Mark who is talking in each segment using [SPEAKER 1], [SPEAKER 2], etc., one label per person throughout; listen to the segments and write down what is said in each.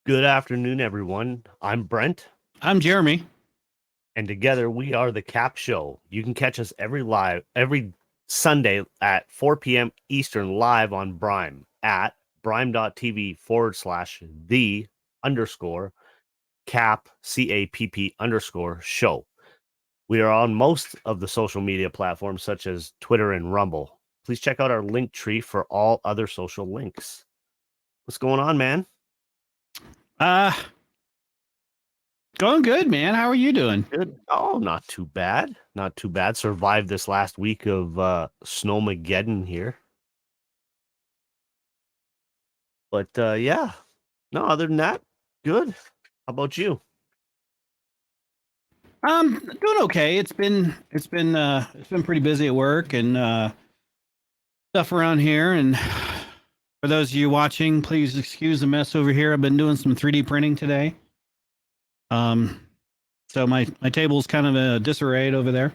[SPEAKER 1] Good afternoon, everyone. I'm Brent,
[SPEAKER 2] I'm Jeremy.
[SPEAKER 1] and together we are the CAPP Show. You can catch us every Sunday at 4 p.m. Eastern live on Brime at brime.tv/the_CAPP CAPP_show. We are on most of the social media platforms such as Twitter and Rumble. Please check out our link tree for all other social links. What's going on, man?
[SPEAKER 2] Going good, man. How are you doing?
[SPEAKER 1] Good. Oh, not too bad. Not too bad. Survived this last week of Snowmageddon here. But yeah. No, other than that, good. How about you?
[SPEAKER 2] Doing okay. It's been pretty busy at work and stuff around here. And for those of you watching, please excuse the mess over here. I've been doing some 3D printing today. So my table's kind of disarrayed over there.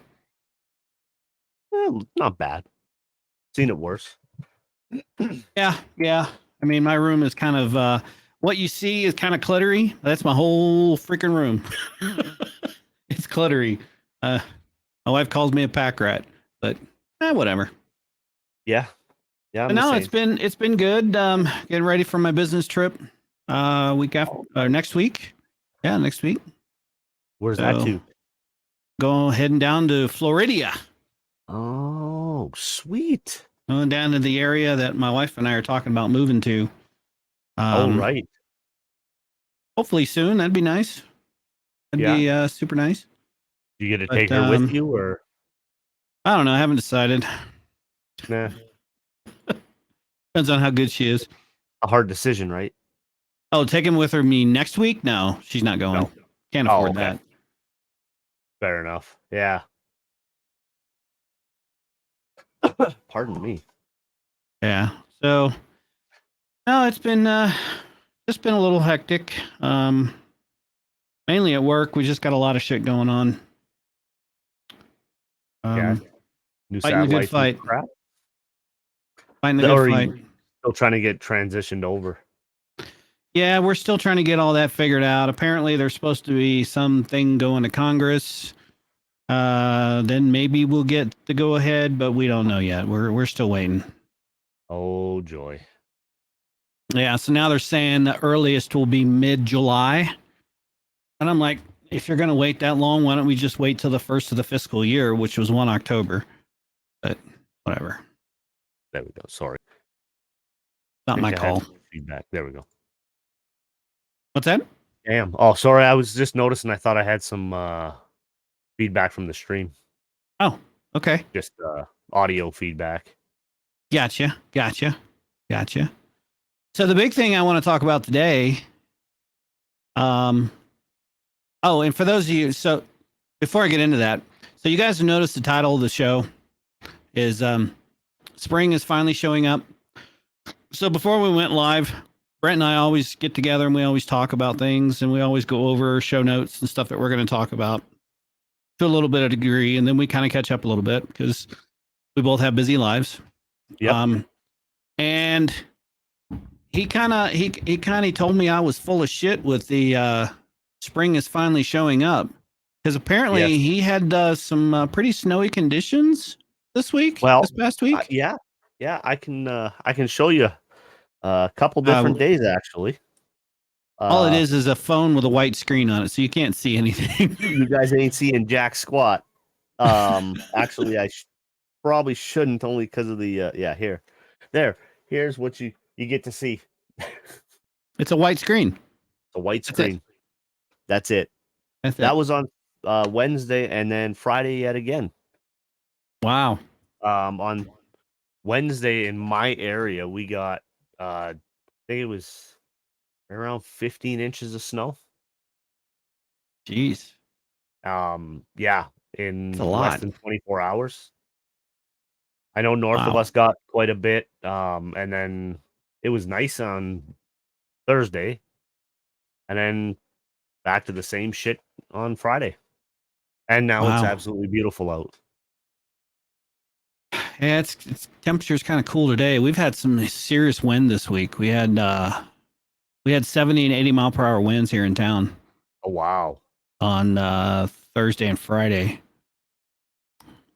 [SPEAKER 1] Not bad. Seen it worse.
[SPEAKER 2] Yeah. I mean, my room is kind of what you see is kind of cluttery. That's my whole freaking room. It's cluttery. My wife calls me a pack rat, but whatever.
[SPEAKER 1] Yeah.
[SPEAKER 2] But no, it's been good. Getting ready for my business trip. Next week. Yeah, next week.
[SPEAKER 1] Where's that to?
[SPEAKER 2] Heading down to Florida.
[SPEAKER 1] Oh, sweet.
[SPEAKER 2] Going down to the area that my wife and I are talking about moving to.
[SPEAKER 1] Right.
[SPEAKER 2] Hopefully soon. That'd be nice. That'd be super nice.
[SPEAKER 1] You get to take her with you, or?
[SPEAKER 2] I don't know. I haven't decided.
[SPEAKER 1] Nah.
[SPEAKER 2] Depends on how good she is.
[SPEAKER 1] A hard decision, right?
[SPEAKER 2] Oh, taking with me next week? No, she's not going. No. Can't afford that.
[SPEAKER 1] Fair enough. Yeah. Pardon me.
[SPEAKER 2] Yeah. So, no, it's been just been a little hectic. Mainly at work. We just got a lot of shit going on.
[SPEAKER 1] New
[SPEAKER 2] fighting a good fight. Fighting a good fight.
[SPEAKER 1] Still trying to get transitioned over.
[SPEAKER 2] Yeah, we're still trying to get all that figured out. Apparently, there's supposed to be something going to Congress. Then maybe we'll get the go ahead, but we don't know yet. We're still waiting.
[SPEAKER 1] Oh joy.
[SPEAKER 2] Yeah, so now they're saying the earliest will be mid-July. And I'm like, if you're going to wait that long, why don't we just wait till the first of the fiscal year, which was 1 October? But whatever.
[SPEAKER 1] There we go. Sorry.
[SPEAKER 2] Not my call.
[SPEAKER 1] Feedback. There we go.
[SPEAKER 2] What's that?
[SPEAKER 1] Damn. Oh, sorry. I was just noticing. I thought I had some feedback from the stream.
[SPEAKER 2] Oh, okay.
[SPEAKER 1] Just audio feedback.
[SPEAKER 2] Gotcha. So the big thing I want to talk about today, and for those of you, so before I get into that, so you guys have noticed the title of the show is Spring is finally showing up. So before we went live, Brent and I always get together and we always talk about things and we always go over show notes and stuff that we're going to talk about to a little bit of degree. And then we kind of catch up a little bit because we both have busy lives.
[SPEAKER 1] Yep.
[SPEAKER 2] And he kind of told me I was full of shit with the spring is finally showing up because apparently he had some pretty snowy conditions this past week.
[SPEAKER 1] Yeah, I can show you a couple different days actually.
[SPEAKER 2] All it is a phone with a white screen on it, so you can't see anything.
[SPEAKER 1] You guys ain't seeing jack squat. Actually, I probably shouldn't, only because of the here's what you get to see.
[SPEAKER 2] It's a white screen.
[SPEAKER 1] It's a white screen. That's it. That was on Wednesday and then Friday yet again.
[SPEAKER 2] Wow.
[SPEAKER 1] On Wednesday in my area, we got I think it was around 15 inches of snow.
[SPEAKER 2] Jeez.
[SPEAKER 1] In less than 24 hours. I know north of us got quite a bit. And then it was nice on Thursday. And then back to the same shit on Friday. And now it's absolutely beautiful out.
[SPEAKER 2] Yeah, it's temperature's kind of cool today. We've had some serious wind this week. We had 70 and 80 mile per hour winds here in town.
[SPEAKER 1] Oh wow.
[SPEAKER 2] On Thursday and Friday.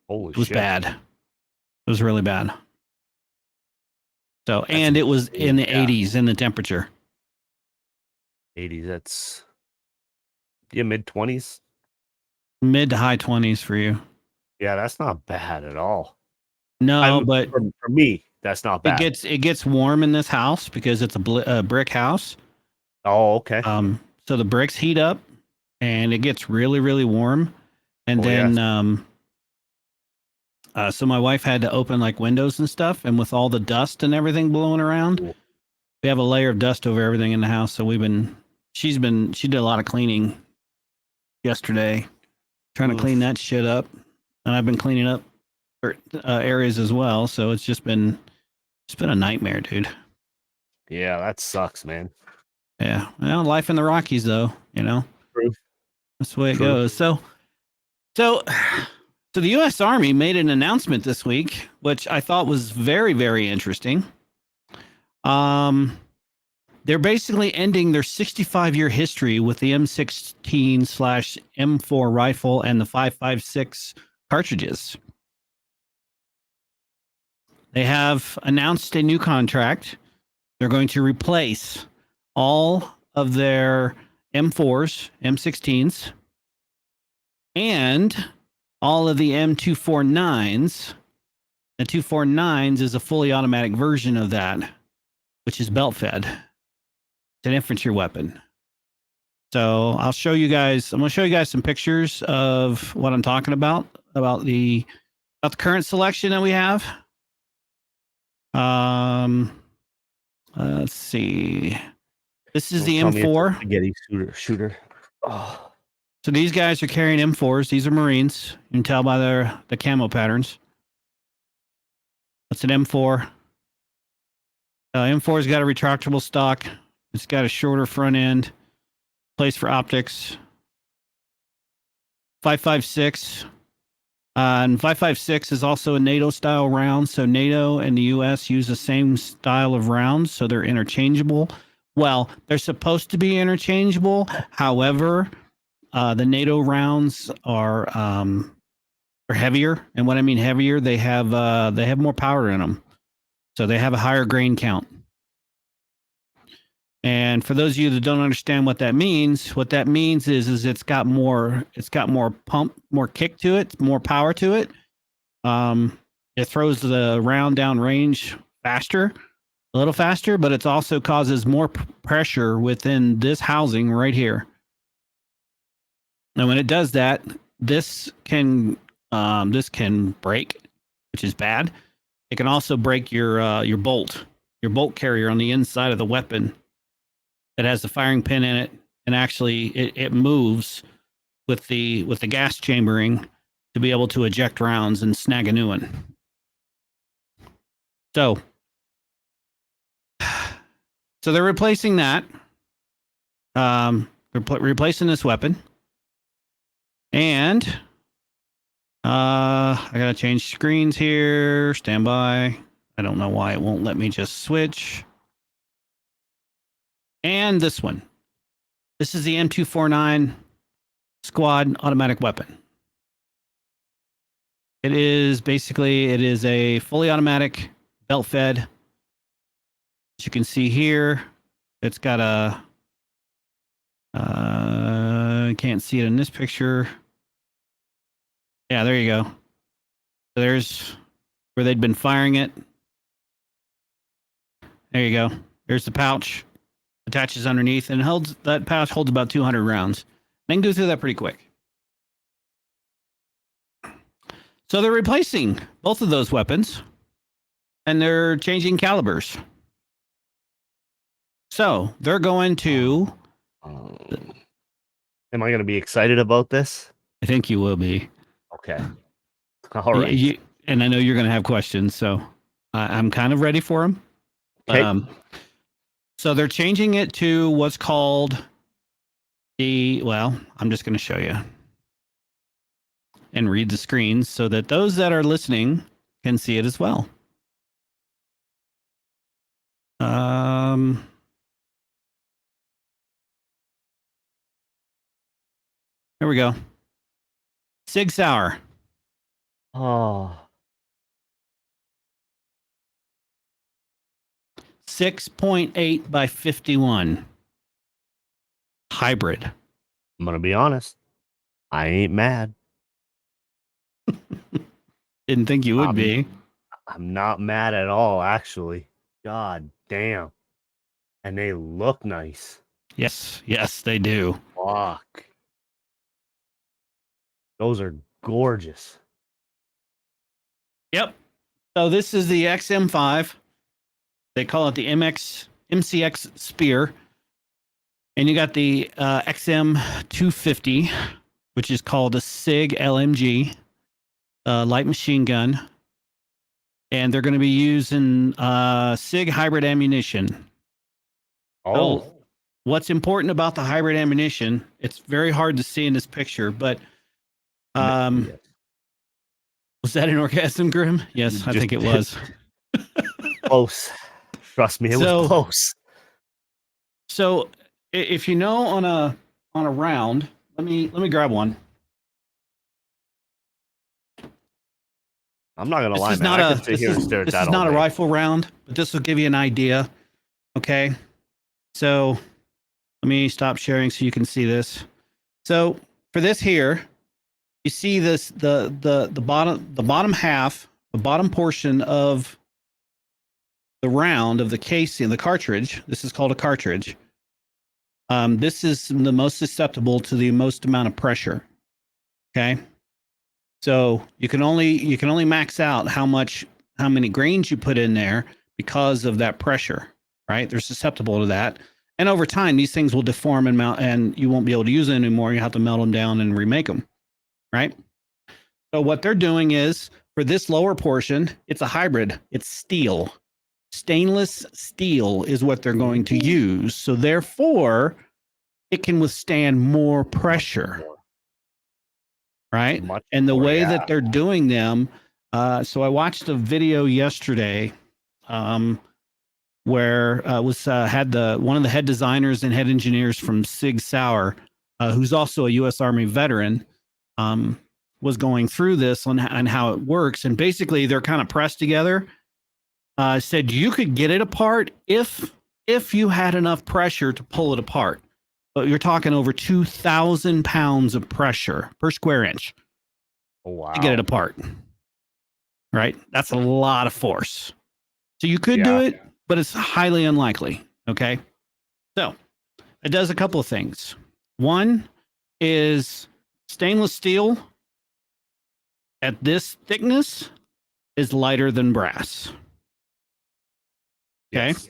[SPEAKER 1] Holy shit.
[SPEAKER 2] It was bad. It was really bad. So, and it was in the
[SPEAKER 1] yeah.
[SPEAKER 2] 80s in the temperature.
[SPEAKER 1] 80s. That's mid-20s.
[SPEAKER 2] Mid to high 20s for you.
[SPEAKER 1] Yeah, that's not bad at all.
[SPEAKER 2] No, but
[SPEAKER 1] for me, that's not bad.
[SPEAKER 2] it gets warm in this house because it's a brick house.
[SPEAKER 1] Oh, okay.
[SPEAKER 2] So the bricks heat up and it gets really, really warm. And then,
[SPEAKER 1] yes.
[SPEAKER 2] so my wife had to open like windows and stuff. And with all the dust and everything blowing around,
[SPEAKER 1] Cool.
[SPEAKER 2] we have a layer of dust over everything in the house. So she did a lot of cleaning yesterday, trying to clean that shit up. And I've been cleaning up areas as well. So it's been a nightmare, dude.
[SPEAKER 1] Yeah, that sucks, man.
[SPEAKER 2] Yeah. Well, life in the Rockies, though,
[SPEAKER 1] True.
[SPEAKER 2] That's the way it goes. So the U.S. Army made an announcement this week, which I thought was very, very interesting. They're basically ending their 65-year history with the M16/M4 rifle and the 5.56 cartridges. They have announced a new contract. They're going to replace all of their M4s, M16s, and all of the M249s. The 249s is a fully automatic version of that, which is belt fed. It's an infantry weapon. So I'm going to show you guys some pictures of what I'm talking about the current selection that we have. Let's see. This is the M4.
[SPEAKER 1] Spaghetti shooter. Oh.
[SPEAKER 2] So these guys are carrying M4s. These are Marines. You can tell by the camo patterns. That's an M4. M4's got a retractable stock. It's got a shorter front end. Place for optics. 5.56. And 5.56 is also a NATO style round. So NATO and the US use the same style of rounds. So they're interchangeable. Well, they're supposed to be interchangeable. However, the NATO rounds are heavier. And what I mean heavier, they have more power in them. So they have a higher grain count. And for those of you that don't understand what that means is it's got more pump, more kick to it, more power to it. It throws the round down range a little faster, but it also causes more pressure within this housing right here. And when it does that, this can break, which is bad. It can also break your bolt carrier on the inside of the weapon. That has the firing pin in it, and actually it moves with the gas chambering to be able to eject rounds and snag a new one. So they're replacing that. Replacing this weapon, and I gotta change screens here. Stand by. I don't know why it won't let me just switch. And this one. This is the M249 squad automatic weapon. It is a fully automatic belt fed. As you can see here, it's got I can't see it in this picture. Yeah, there you go. So there's where they'd been firing it. There you go. There's the pouch. Attaches underneath, and that pouch holds about 200 rounds. They can go through that pretty quick. So they're replacing both of those weapons, and they're changing calibers. So they're going to.
[SPEAKER 1] Am I going to be excited about this?
[SPEAKER 2] I think you will be.
[SPEAKER 1] Okay. All right.
[SPEAKER 2] And I know you're going to have questions, so I'm kind of ready for them.
[SPEAKER 1] Okay.
[SPEAKER 2] So they're changing it to what's called I'm just going to show you and read the screens so that those that are listening can see it as well. Here we go. Sig Sauer.
[SPEAKER 1] Oh.
[SPEAKER 2] 6.8 by 51. Hybrid.
[SPEAKER 1] I'm going to be honest. I ain't mad.
[SPEAKER 2] Didn't think you would be.
[SPEAKER 1] I'm not mad at all, actually. God damn. And they look nice.
[SPEAKER 2] Yes, they do.
[SPEAKER 1] Fuck. Those are gorgeous.
[SPEAKER 2] Yep. So this is the XM5. They call it the MCX Spear. And you got the XM250, which is called a SIG LMG, light machine gun. And they're going to be using SIG hybrid ammunition.
[SPEAKER 1] Oh.
[SPEAKER 2] So what's important about the hybrid ammunition, it's very hard to see in this picture, but
[SPEAKER 1] Yes.
[SPEAKER 2] was that an orgasm, Grim? Yes, I think it was.
[SPEAKER 1] Close. Trust me, it was close.
[SPEAKER 2] So if you know on a round, let me grab one.
[SPEAKER 1] I'm not gonna lie, man. I can sit here and stare at that.
[SPEAKER 2] This is not a rifle round, but this will give you an idea. Okay. So let me stop sharing so you can see this. So for this here, you see this the bottom half, the bottom portion of the round of the casing, the cartridge. This is called a cartridge. This is the most susceptible to the most amount of pressure. Okay. So you can only max out how many grains you put in there because of that pressure, right? They're susceptible to that. And over time, these things will deform and melt, and you won't be able to use it anymore. You have to melt them down and remake them, right? So what they're doing is, for this lower portion, it's a hybrid. It's steel. Stainless steel is what they're going to use. So therefore, it can withstand more pressure. Right. And the way that they're doing them. So I watched a video yesterday where had one of the head designers and head engineers from Sig Sauer, who's also a U.S. Army veteran, was going through this on how it works. And basically, they're kind of pressed together. Said you could get it apart if you had enough pressure to pull it apart. But you're talking over 2,000 pounds of pressure per square inch to get it apart. Right? That's a lot of force. So you could do it, but it's highly unlikely. Okay. So it does a couple of things. One is stainless steel at this thickness is lighter than brass. Okay. Yes.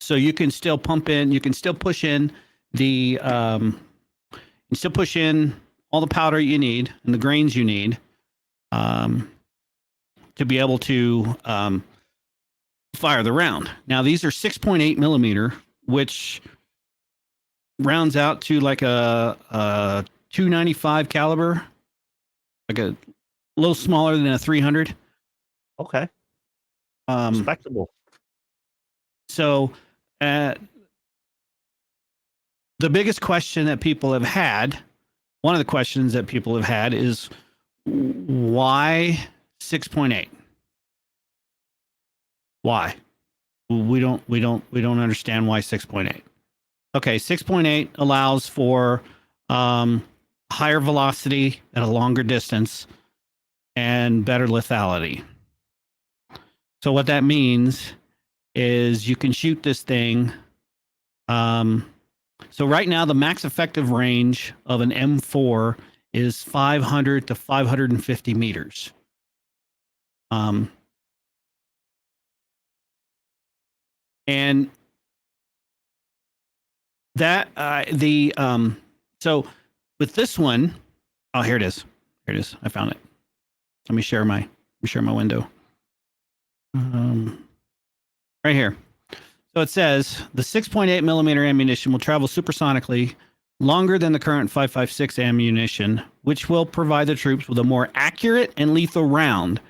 [SPEAKER 2] So you can still push in you still push in all the powder you need and the grains you need to be able to fire the round. Now, these are 6.8 millimeter, which rounds out to like a 295 caliber, like a little smaller than a 300.
[SPEAKER 1] Okay. Respectable.
[SPEAKER 2] So, the biggest question that people have had, one of the questions that people have had is why 6.8? Why? We don't understand why 6.8. Okay, 6.8 allows for higher velocity at a longer distance and better lethality. So what that means is you can shoot this thing. So right now, the max effective range of an M4 is 500 to 550 meters. And that so with this one, oh, here it is. Here it is. I found it. Let me share my window. Right here. So it says the 6.8 millimeter ammunition will travel supersonically longer than the current 5.56 ammunition, which will provide the troops with a more accurate and lethal round,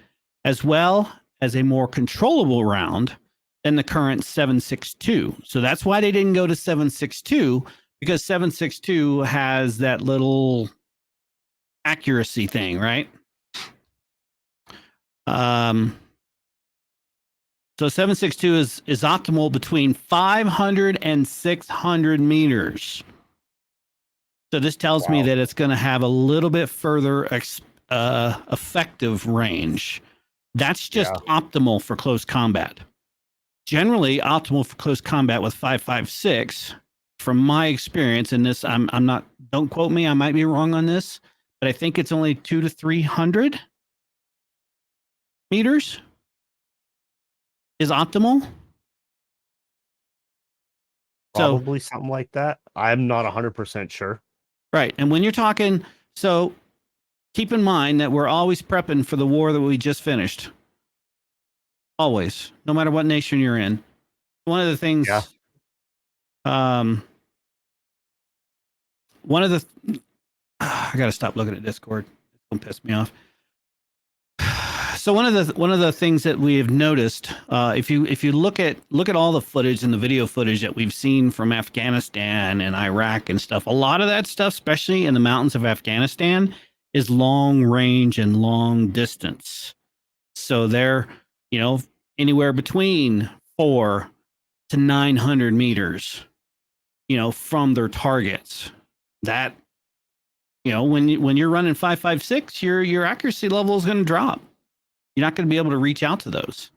[SPEAKER 2] as well as a more controllable round than the current 7.62. So that's why they didn't go to 7.62, because 7.62 has that little accuracy thing, right? So 762 is optimal between 500 and 600 meters. So this tells me that it's going to have a little bit further effective range. That's just optimal for close combat. Generally, optimal for close combat with 5.56, from my experience in this, I'm not, don't quote me, I might be wrong on this, but I think it's only 200 to 300 meters is optimal.
[SPEAKER 1] Probably something like that. I'm not 100% sure.
[SPEAKER 2] Right. And when you're talking, so keep in mind that we're always prepping for the war that we just finished. Always, no matter what nation you're in. One of the things, one of the, I got to stop looking at Discord. It's going to piss me off. So one of the things that we have noticed, if you look at all the footage and the video footage that we've seen from Afghanistan and Iraq and stuff, a lot of that stuff, especially in the mountains of Afghanistan, is long range and long distance. So they're, anywhere between 400 to 900 meters, from their targets. That, when you're running 5.56, your accuracy level is going to drop. You're not going to be able to reach out to those.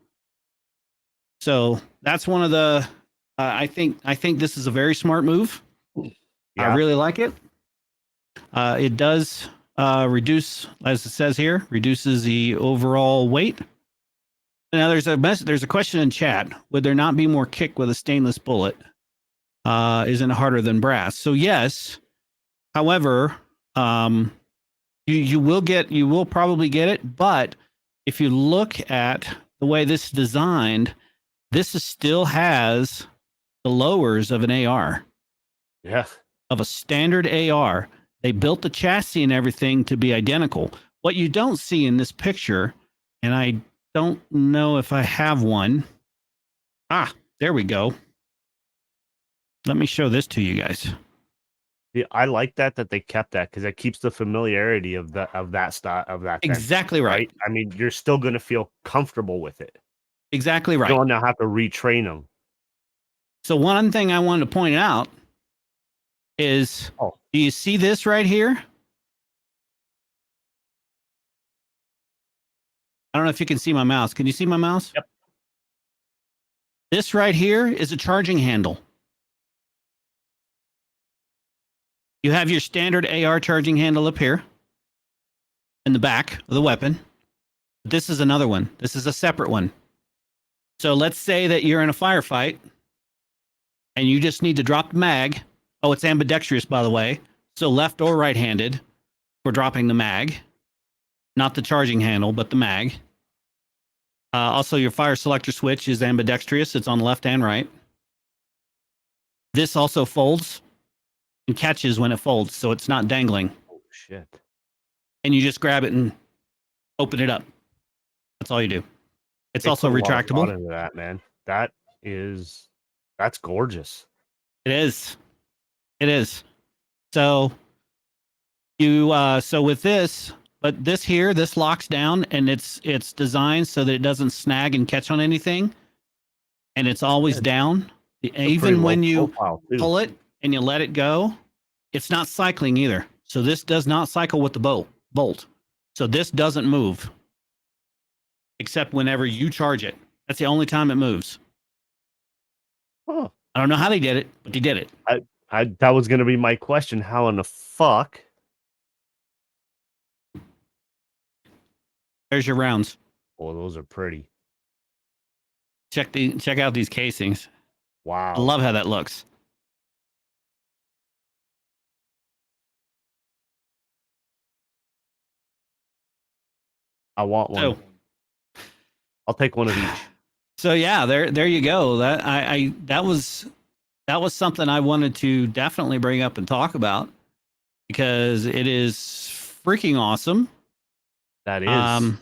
[SPEAKER 2] So that's one of the. I think this is a very smart move. Yeah. I really like it. It does reduce, as it says here, reduces the overall weight. Now there's a question in chat: would there not be more kick with a stainless bullet? Isn't it harder than brass? So yes. However, you will probably get it, but if you look at the way this is designed, still has the lowers of an AR.
[SPEAKER 1] Yeah.
[SPEAKER 2] Of a standard AR. They built the chassis and everything to be identical. What you don't see in this picture, and I don't know if I have one. There we go. Let me show this to you guys.
[SPEAKER 1] Yeah, I like that they kept that because it keeps the familiarity of that style of that.
[SPEAKER 2] Exactly right.
[SPEAKER 1] I mean, you're still going to feel comfortable with it.
[SPEAKER 2] Exactly right.
[SPEAKER 1] You don't now have to retrain them.
[SPEAKER 2] So one thing I wanted to point out is, do you see this right here? I don't know if you can see my mouse. Can you see my mouse?
[SPEAKER 1] Yep.
[SPEAKER 2] This right here is a charging handle. You have your standard AR charging handle up here in the back of the weapon. This is another one. This is a separate one. So let's say that you're in a firefight and you just need to drop the mag. Oh, it's ambidextrous, by the way. So left or right-handed for dropping the mag. Not the charging handle, but the mag. Also, your fire selector switch is ambidextrous. It's on left and right. This also folds and catches when it folds, so it's not dangling.
[SPEAKER 1] Oh, shit.
[SPEAKER 2] And you just grab it and open it up. That's all you do. It's also retractable.
[SPEAKER 1] Into that, man. That's gorgeous.
[SPEAKER 2] It is. It is. So so with this, but this locks down, and it's designed so that it doesn't snag and catch on anything, and it's always down. Even when you pull it and you let it go, it's not cycling either. So this does not cycle with the bolt. So this doesn't move, except whenever you charge it. That's the only time it moves.
[SPEAKER 1] Huh.
[SPEAKER 2] I don't know how they did it, but they did it.
[SPEAKER 1] That was going to be my question. How in the fuck?
[SPEAKER 2] There's your rounds.
[SPEAKER 1] Oh, those are pretty.
[SPEAKER 2] Check out these casings.
[SPEAKER 1] Wow.
[SPEAKER 2] I love how that looks.
[SPEAKER 1] I want one.
[SPEAKER 2] So,
[SPEAKER 1] I'll take one of each.
[SPEAKER 2] So yeah, there you go. That was something I wanted to definitely bring up and talk about because it is freaking awesome.
[SPEAKER 1] That is.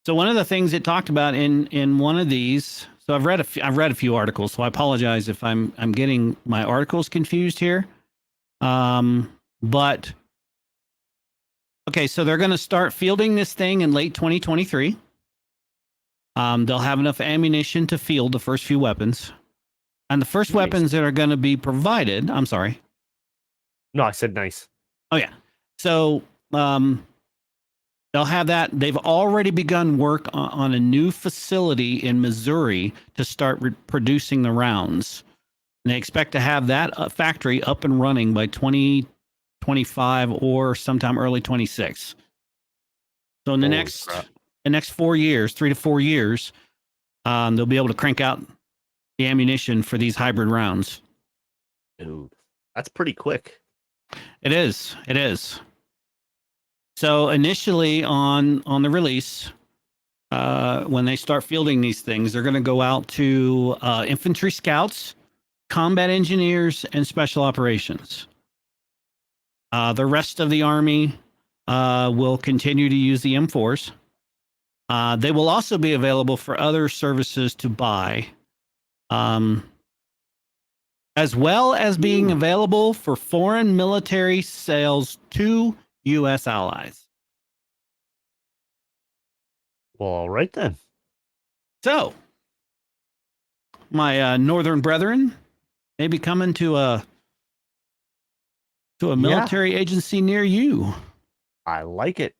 [SPEAKER 2] So one of the things it talked about in one of these, so I've read a few articles, so I apologize if I'm getting my articles confused here. But okay, so they're going to start fielding this thing in late 2023. They'll have enough ammunition to field the first few weapons. And the first weapons that are going to be provided, I'm sorry.
[SPEAKER 1] No, I said nice.
[SPEAKER 2] Oh, yeah. So they'll have that. They've already begun work on a new facility in Missouri to start producing the rounds. And they expect to have that factory up and running by 2025 or sometime early 26. So in the next 4 years, 3 to 4 years, they'll be able to crank out the ammunition for these hybrid rounds.
[SPEAKER 1] Dude, that's pretty quick.
[SPEAKER 2] It is. It is. So initially on the release, when they start fielding these things, they're going to go out to infantry scouts, combat engineers, and special operations. The rest of the Army will continue to use the M4s. They will also be available for other services to buy, as well as being available for foreign military sales to U.S. allies.
[SPEAKER 1] Well, all right then.
[SPEAKER 2] So, my northern brethren may be coming to a military agency near you.
[SPEAKER 1] I like it.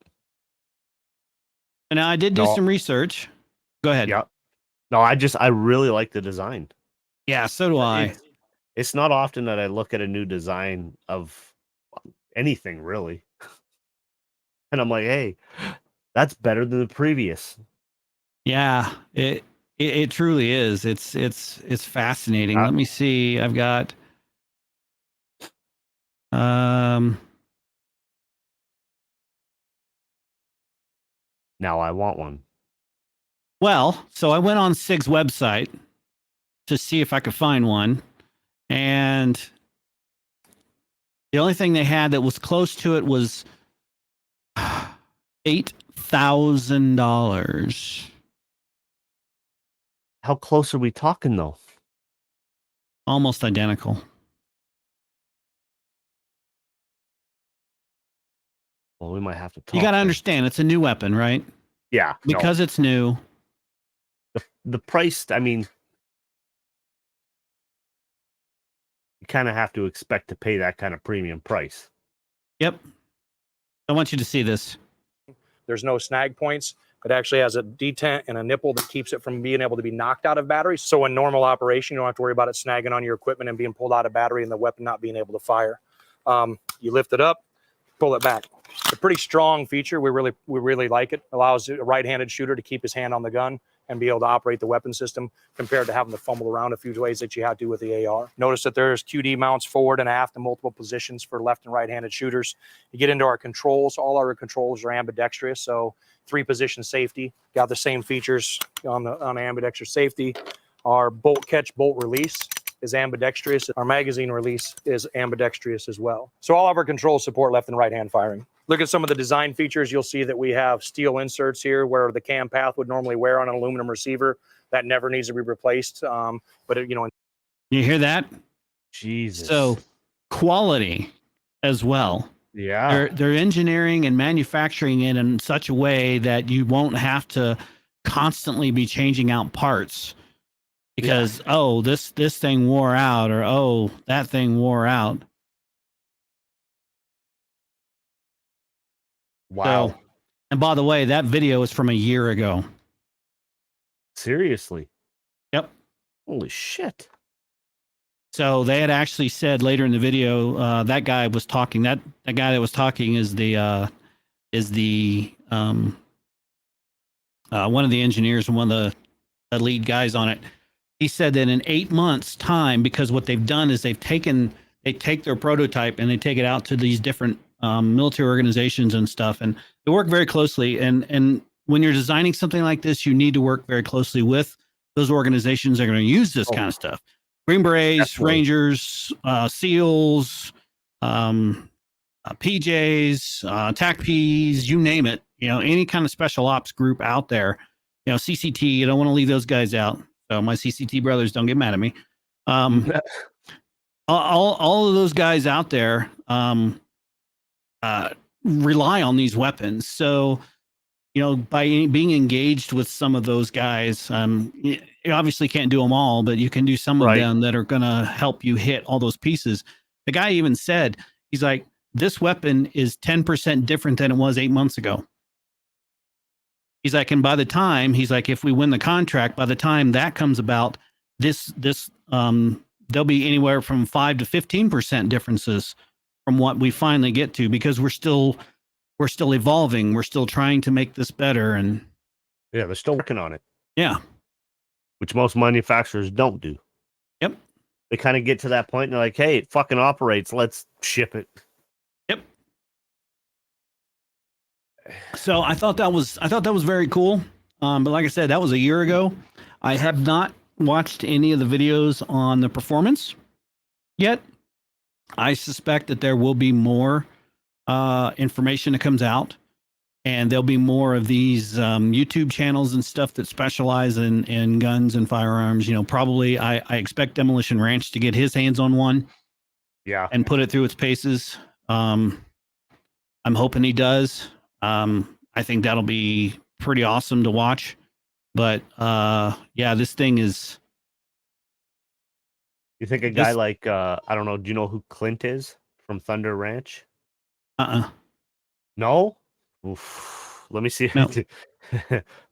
[SPEAKER 2] And I did do some research. Go ahead.
[SPEAKER 1] Yeah. No, I really like the design.
[SPEAKER 2] Yeah, so do I.
[SPEAKER 1] It's not often that I look at a new design of anything, really. And I'm like, hey, that's better than the previous.
[SPEAKER 2] Yeah, it truly is. It's fascinating. Let me see. I've got now
[SPEAKER 1] I want one.
[SPEAKER 2] Well, so I went on SIG's website to see if I could find one, and the only thing they had that was close to it was $8,000.
[SPEAKER 1] How close are we talking, though?
[SPEAKER 2] Almost identical.
[SPEAKER 1] Well, we might have to talk.
[SPEAKER 2] You got to understand, it's a new weapon, right?
[SPEAKER 1] Yeah.
[SPEAKER 2] Because it's new.
[SPEAKER 1] The price, I mean, you kind of have to expect to pay that kind of premium price.
[SPEAKER 2] Yep. I want you to see this.
[SPEAKER 3] There's no snag points. It actually has a detent and a nipple that keeps it from being able to be knocked out of batteries. So in normal operation, you don't have to worry about it snagging on your equipment and being pulled out of battery and the weapon not being able to fire. You lift it up, pull it back. It's a pretty strong feature. We really like it. Allows a right-handed shooter to keep his hand on the gun and be able to operate the weapon system compared to having to fumble around a few ways that you have to with the AR. Notice that there's QD mounts forward and aft in multiple positions for left and right-handed shooters. You get into our controls. All our controls are ambidextrous, so 3-position safety. Got the same features on ambidextrous safety. Our bolt catch, bolt release is ambidextrous. Our magazine release is ambidextrous as well. So all of our controls support left and right hand firing. Look at some of the design features. You'll see that we have steel inserts here where the cam path would normally wear on an aluminum receiver. That never needs to be replaced. But it, you
[SPEAKER 2] hear that?
[SPEAKER 1] Jesus.
[SPEAKER 2] So quality as well.
[SPEAKER 1] Yeah.
[SPEAKER 2] They're engineering and manufacturing it in such a way that you won't have to constantly be changing out parts because this thing wore out, or that thing wore out.
[SPEAKER 1] Wow.
[SPEAKER 2] So, and by the way, that video is from a year ago.
[SPEAKER 1] Seriously?
[SPEAKER 2] Yep.
[SPEAKER 1] Holy shit.
[SPEAKER 2] So they had actually said later in the video, that guy was talking. That guy that was talking is the one of the engineers and one of the lead guys on it. He said that in 8 months' time, because what they've done is they take their prototype and they take it out to these different military organizations and stuff, and they work very closely. And when you're designing something like this, you need to work very closely with those organizations that are going to use this kind of stuff. Green Berets,
[SPEAKER 1] Definitely.
[SPEAKER 2] Rangers, SEALs, PJs, TACPs, you name it. Any kind of special ops group out there. CCT. You don't want to leave those guys out. So my CCT brothers, don't get mad at me. All of those guys out there rely on these weapons. So you know, by being engaged with some of those guys, you obviously can't do them all, but you can do some of them that are going to help you hit all those pieces. The guy even said, he's like, this weapon is 10% different than it was 8 months ago. He's like, and by the time, he's like, if we win the contract, by the time that comes about, there'll be anywhere from 5 to 15% differences from what we finally get to, because we're still evolving. We're still trying to make this better. And
[SPEAKER 1] yeah, they're still working on it.
[SPEAKER 2] Yeah.
[SPEAKER 1] Which most manufacturers don't do.
[SPEAKER 2] Yep.
[SPEAKER 1] They kind of get to that point and they're like, hey, it fucking operates. Let's ship it.
[SPEAKER 2] Yep. So I thought that was very cool. But like I said, that was a year ago. I have not watched any of the videos on the performance yet. I suspect that there will be more information that comes out, and there'll be more of these YouTube channels and stuff that specialize in guns and firearms. You know, probably I expect Demolition Ranch to get his hands on one.
[SPEAKER 1] Yeah.
[SPEAKER 2] And put it through its paces. I'm hoping he does. I think that'll be pretty awesome to watch. But yeah, this thing is.
[SPEAKER 1] You think a guy like I don't know, do you know who Clint is from Thunder Ranch? No? Oof. Let me see.
[SPEAKER 2] No.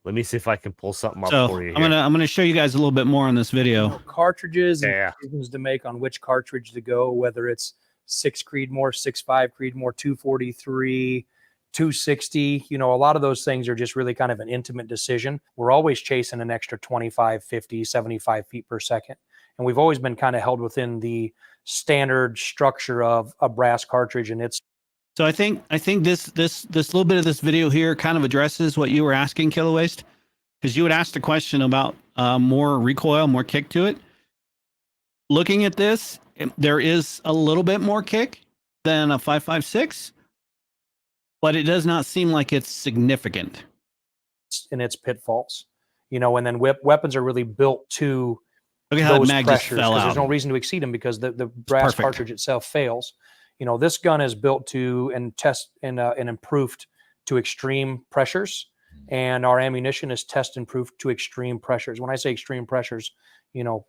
[SPEAKER 1] Let me see if I can pull something up
[SPEAKER 2] So
[SPEAKER 1] for you.
[SPEAKER 2] I'm gonna show you guys a little bit more on this video.
[SPEAKER 3] Cartridges and decisions to make on which cartridge to go, whether it's 6 Creedmoor, 6.5 Creedmoor, 243, 260. You know, a lot of those things are just really kind of an intimate decision. We're always chasing an extra 25, 50, 75 feet per second. And we've always been kind of held within the standard structure of a brass cartridge. And it's.
[SPEAKER 2] So I think this little bit of this video here kind of addresses what you were asking, Killer Waste, because you had asked a question about more recoil, more kick to it. Looking at this, there is a little bit more kick than a 5.56, but it does not seem like it's significant.
[SPEAKER 3] In its pitfalls, you know, and then weapons are really built to
[SPEAKER 2] look at how
[SPEAKER 3] those
[SPEAKER 2] the mag
[SPEAKER 3] pressures,
[SPEAKER 2] just fell out.
[SPEAKER 3] there's no reason to exceed them because the brass cartridge itself fails. You know, this gun is built to and test and improved to extreme pressures, and our ammunition is test and proof to extreme pressures. When I say extreme pressures, you know,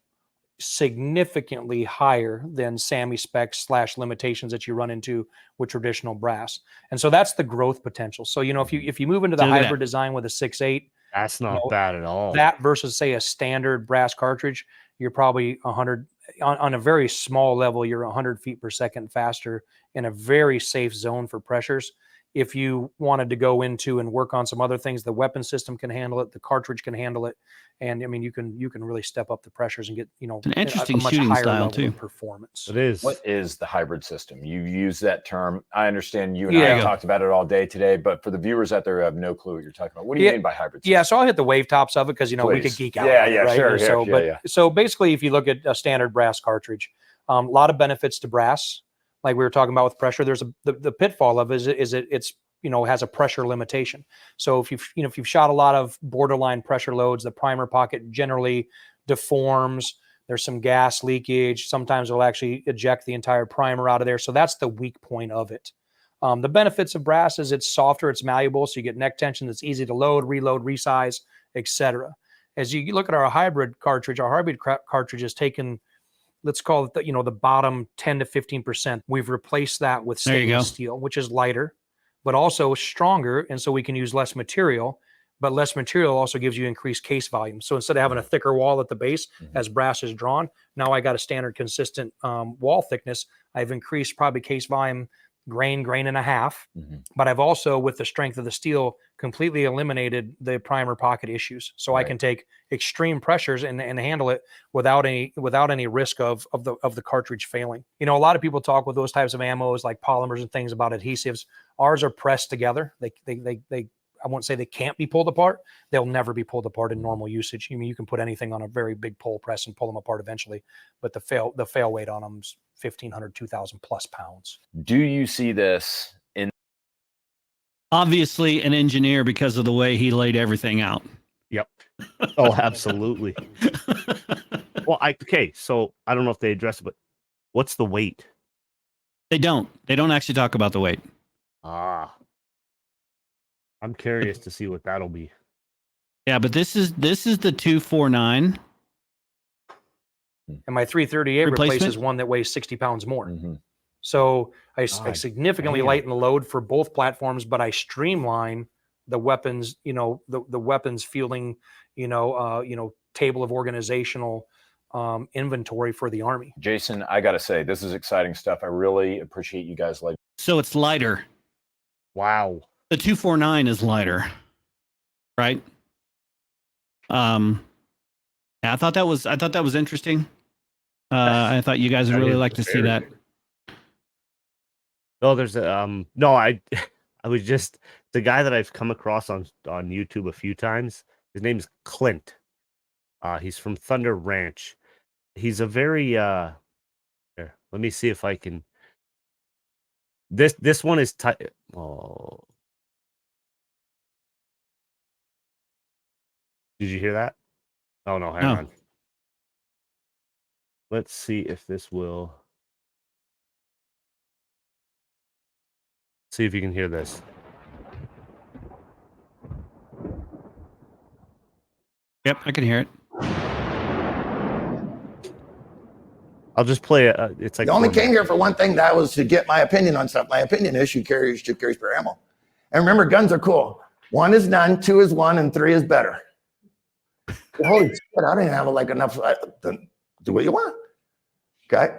[SPEAKER 3] significantly higher than SAMI specs / limitations that you run into with traditional brass. And so that's the growth potential. So, you know, if you move into the hybrid design with a 6.8,
[SPEAKER 1] that's not bad at all.
[SPEAKER 3] That versus say a standard brass cartridge, you're probably 100 on a very small level, you're 100 feet per second faster in a very safe zone for pressures. If you wanted to go into and work on some other things, the weapon system can handle it, the cartridge can handle it, and I mean you can really step up the pressures and get, you know,
[SPEAKER 2] an interesting
[SPEAKER 3] a much
[SPEAKER 2] shooting
[SPEAKER 3] higher
[SPEAKER 2] style
[SPEAKER 3] level
[SPEAKER 2] too.
[SPEAKER 3] of performance.
[SPEAKER 1] It is.
[SPEAKER 4] What is the hybrid system? You use that term. I understand you and I have talked about it all day today, but for the viewers out there who have no clue what you're talking about, what do you mean by hybrid system?
[SPEAKER 3] Yeah, so I'll hit the wave tops of it because, you know, we could geek out. Right?
[SPEAKER 4] Sure.
[SPEAKER 3] So, so basically, if you look at a standard brass cartridge, a lot of benefits to brass, like we were talking about with pressure. There's the pitfall of it's you know, has a pressure limitation. So if you've shot a lot of borderline pressure loads, the primer pocket generally deforms. There's some gas leakage. Sometimes it'll actually eject the entire primer out of there. So that's the weak point of it. The benefits of brass is it's softer, it's malleable, so you get neck tension that's easy to load, reload, resize, etc. As you look at our hybrid cartridge is taken, let's call it the bottom 10 to 15%. We've replaced that with stainless steel, which is lighter, but also stronger, and so we can use less material. But less material also gives you increased case volume. So instead of having a thicker wall at the base as brass is drawn, now I got a standard consistent wall thickness. I've increased probably case volume grain and a half, but I've also, with the strength of the steel, completely eliminated the primer pocket issues. So I can take extreme pressures and handle it without any risk of the cartridge failing. You know, a lot of people talk with those types of ammos like polymers and things about adhesives. Ours are pressed together. They I won't say they can't be pulled apart. They'll never be pulled apart in normal usage. I mean, you can put anything on a very big pull press and pull them apart eventually, but the fail weight on them is 1,500, 2,000 plus pounds.
[SPEAKER 4] Do you see this in?
[SPEAKER 2] Obviously an engineer because of the way he laid everything out.
[SPEAKER 1] Yep. Oh, absolutely. Well, so I don't know if they address it, but what's the weight?
[SPEAKER 2] They don't actually talk about the weight.
[SPEAKER 1] I'm curious to see what that'll be.
[SPEAKER 2] Yeah, but this is the 249.
[SPEAKER 3] And my 338
[SPEAKER 2] Replacement?
[SPEAKER 3] replaces one that weighs 60 pounds more.
[SPEAKER 4] Mm-hmm.
[SPEAKER 3] So I
[SPEAKER 1] God
[SPEAKER 3] significantly
[SPEAKER 1] damn.
[SPEAKER 3] lighten the load for both platforms, but I streamline the weapons, the weapons fielding, table of organizational inventory for the Army.
[SPEAKER 4] Jason, I got to say, this is exciting stuff. I really appreciate you guys.
[SPEAKER 2] So it's lighter.
[SPEAKER 1] Wow.
[SPEAKER 2] The 249 is lighter, right? Yeah, I thought that was interesting. I thought you guys would really like to see that.
[SPEAKER 1] Oh, there's a no, I was just the guy that I've come across on YouTube a few times. His name's Clint. He's from Thunder Ranch. He's a very here, let me see if I can. This one is oh. Did you hear that? Oh no, hang on. Let's see if this will. See if you can hear this.
[SPEAKER 2] Yep, I can hear it.
[SPEAKER 1] I'll just play it. It's like
[SPEAKER 5] You only came here for one thing. That was to get my opinion on stuff. My opinion is shoot carry spare ammo. And remember, guns are cool. 1 is none, 2 is 1, and 3 is better. Holy shit, I don't even have like enough. Do what you want. Okay.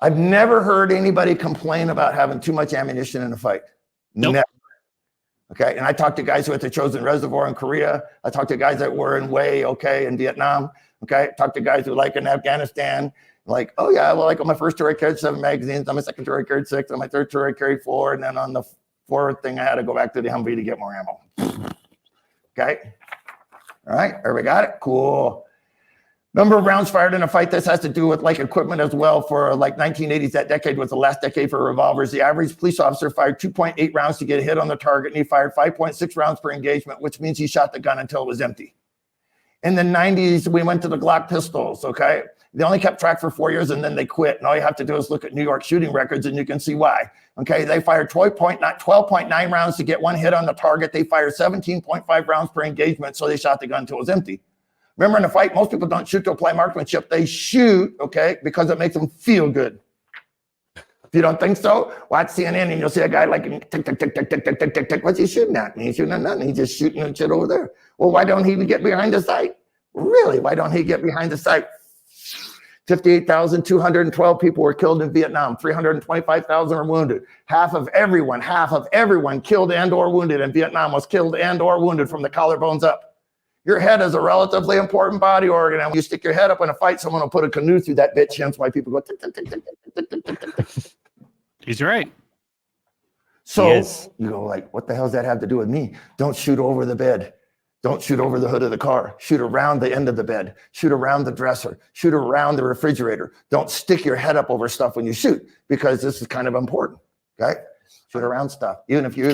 [SPEAKER 5] I've never heard anybody complain about having too much ammunition in a fight.
[SPEAKER 2] Nope.
[SPEAKER 5] Never. Okay. And I talked to guys who were at the Chosen Reservoir in Korea. I talked to guys that were in in Vietnam. Okay. Talked to guys who like in Afghanistan. Like, oh yeah, well, like on my first tour I carried 7 magazines. On my second tour I carried 6. On my third tour I carried 4. And then on the 4th thing I had to go back to the Humvee to get more ammo. Okay. All right. Everybody got it? Cool. Number of rounds fired in a fight. This has to do with like equipment as well. For like 1980s, that decade was the last decade for revolvers. The average police officer fired 2.8 rounds to get a hit on the target, and he fired 5.6 rounds per engagement, which means he shot the gun until it was empty. In the 90s, we went to the Glock pistols, okay? They only kept track for 4 years and then they quit. And all you have to do is look at New York shooting records and you can see why. Okay, they fired 12.9 rounds to get 1 hit on the target. They fired 17.5 rounds per engagement, so they shot the gun until it was empty. Remember, in a fight, most people don't shoot to apply marksmanship. They shoot, okay, because it makes them feel good. If you don't think so, watch CNN and you'll see a guy like tick, tick, tick, tick, tick, tick, tick, tick, tick. What's he shooting at? And he's shooting at nothing. He's just shooting at shit over there. Well, why don't he get behind the sight? Really, why don't he get behind the sight? 58,212 people were killed in Vietnam. 325,000 were wounded. Half of everyone killed and or wounded in Vietnam was killed and or wounded from the collarbones up. Your head is a relatively important body organ. And when you stick your head up in a fight, someone will put a canoe through that bitch. Hence why people go tick, tick, tick, tick, tick, tick, tick, tick, tick.
[SPEAKER 2] He's right.
[SPEAKER 5] So you go like, what the hell does that have to do with me? Don't shoot over the bed. Don't shoot over the hood of the car. Shoot around the end of the bed. Shoot around the dresser. Shoot around the refrigerator. Don't stick your head up over stuff when you shoot, because this is kind of important. Okay? Shoot around stuff. Even if you're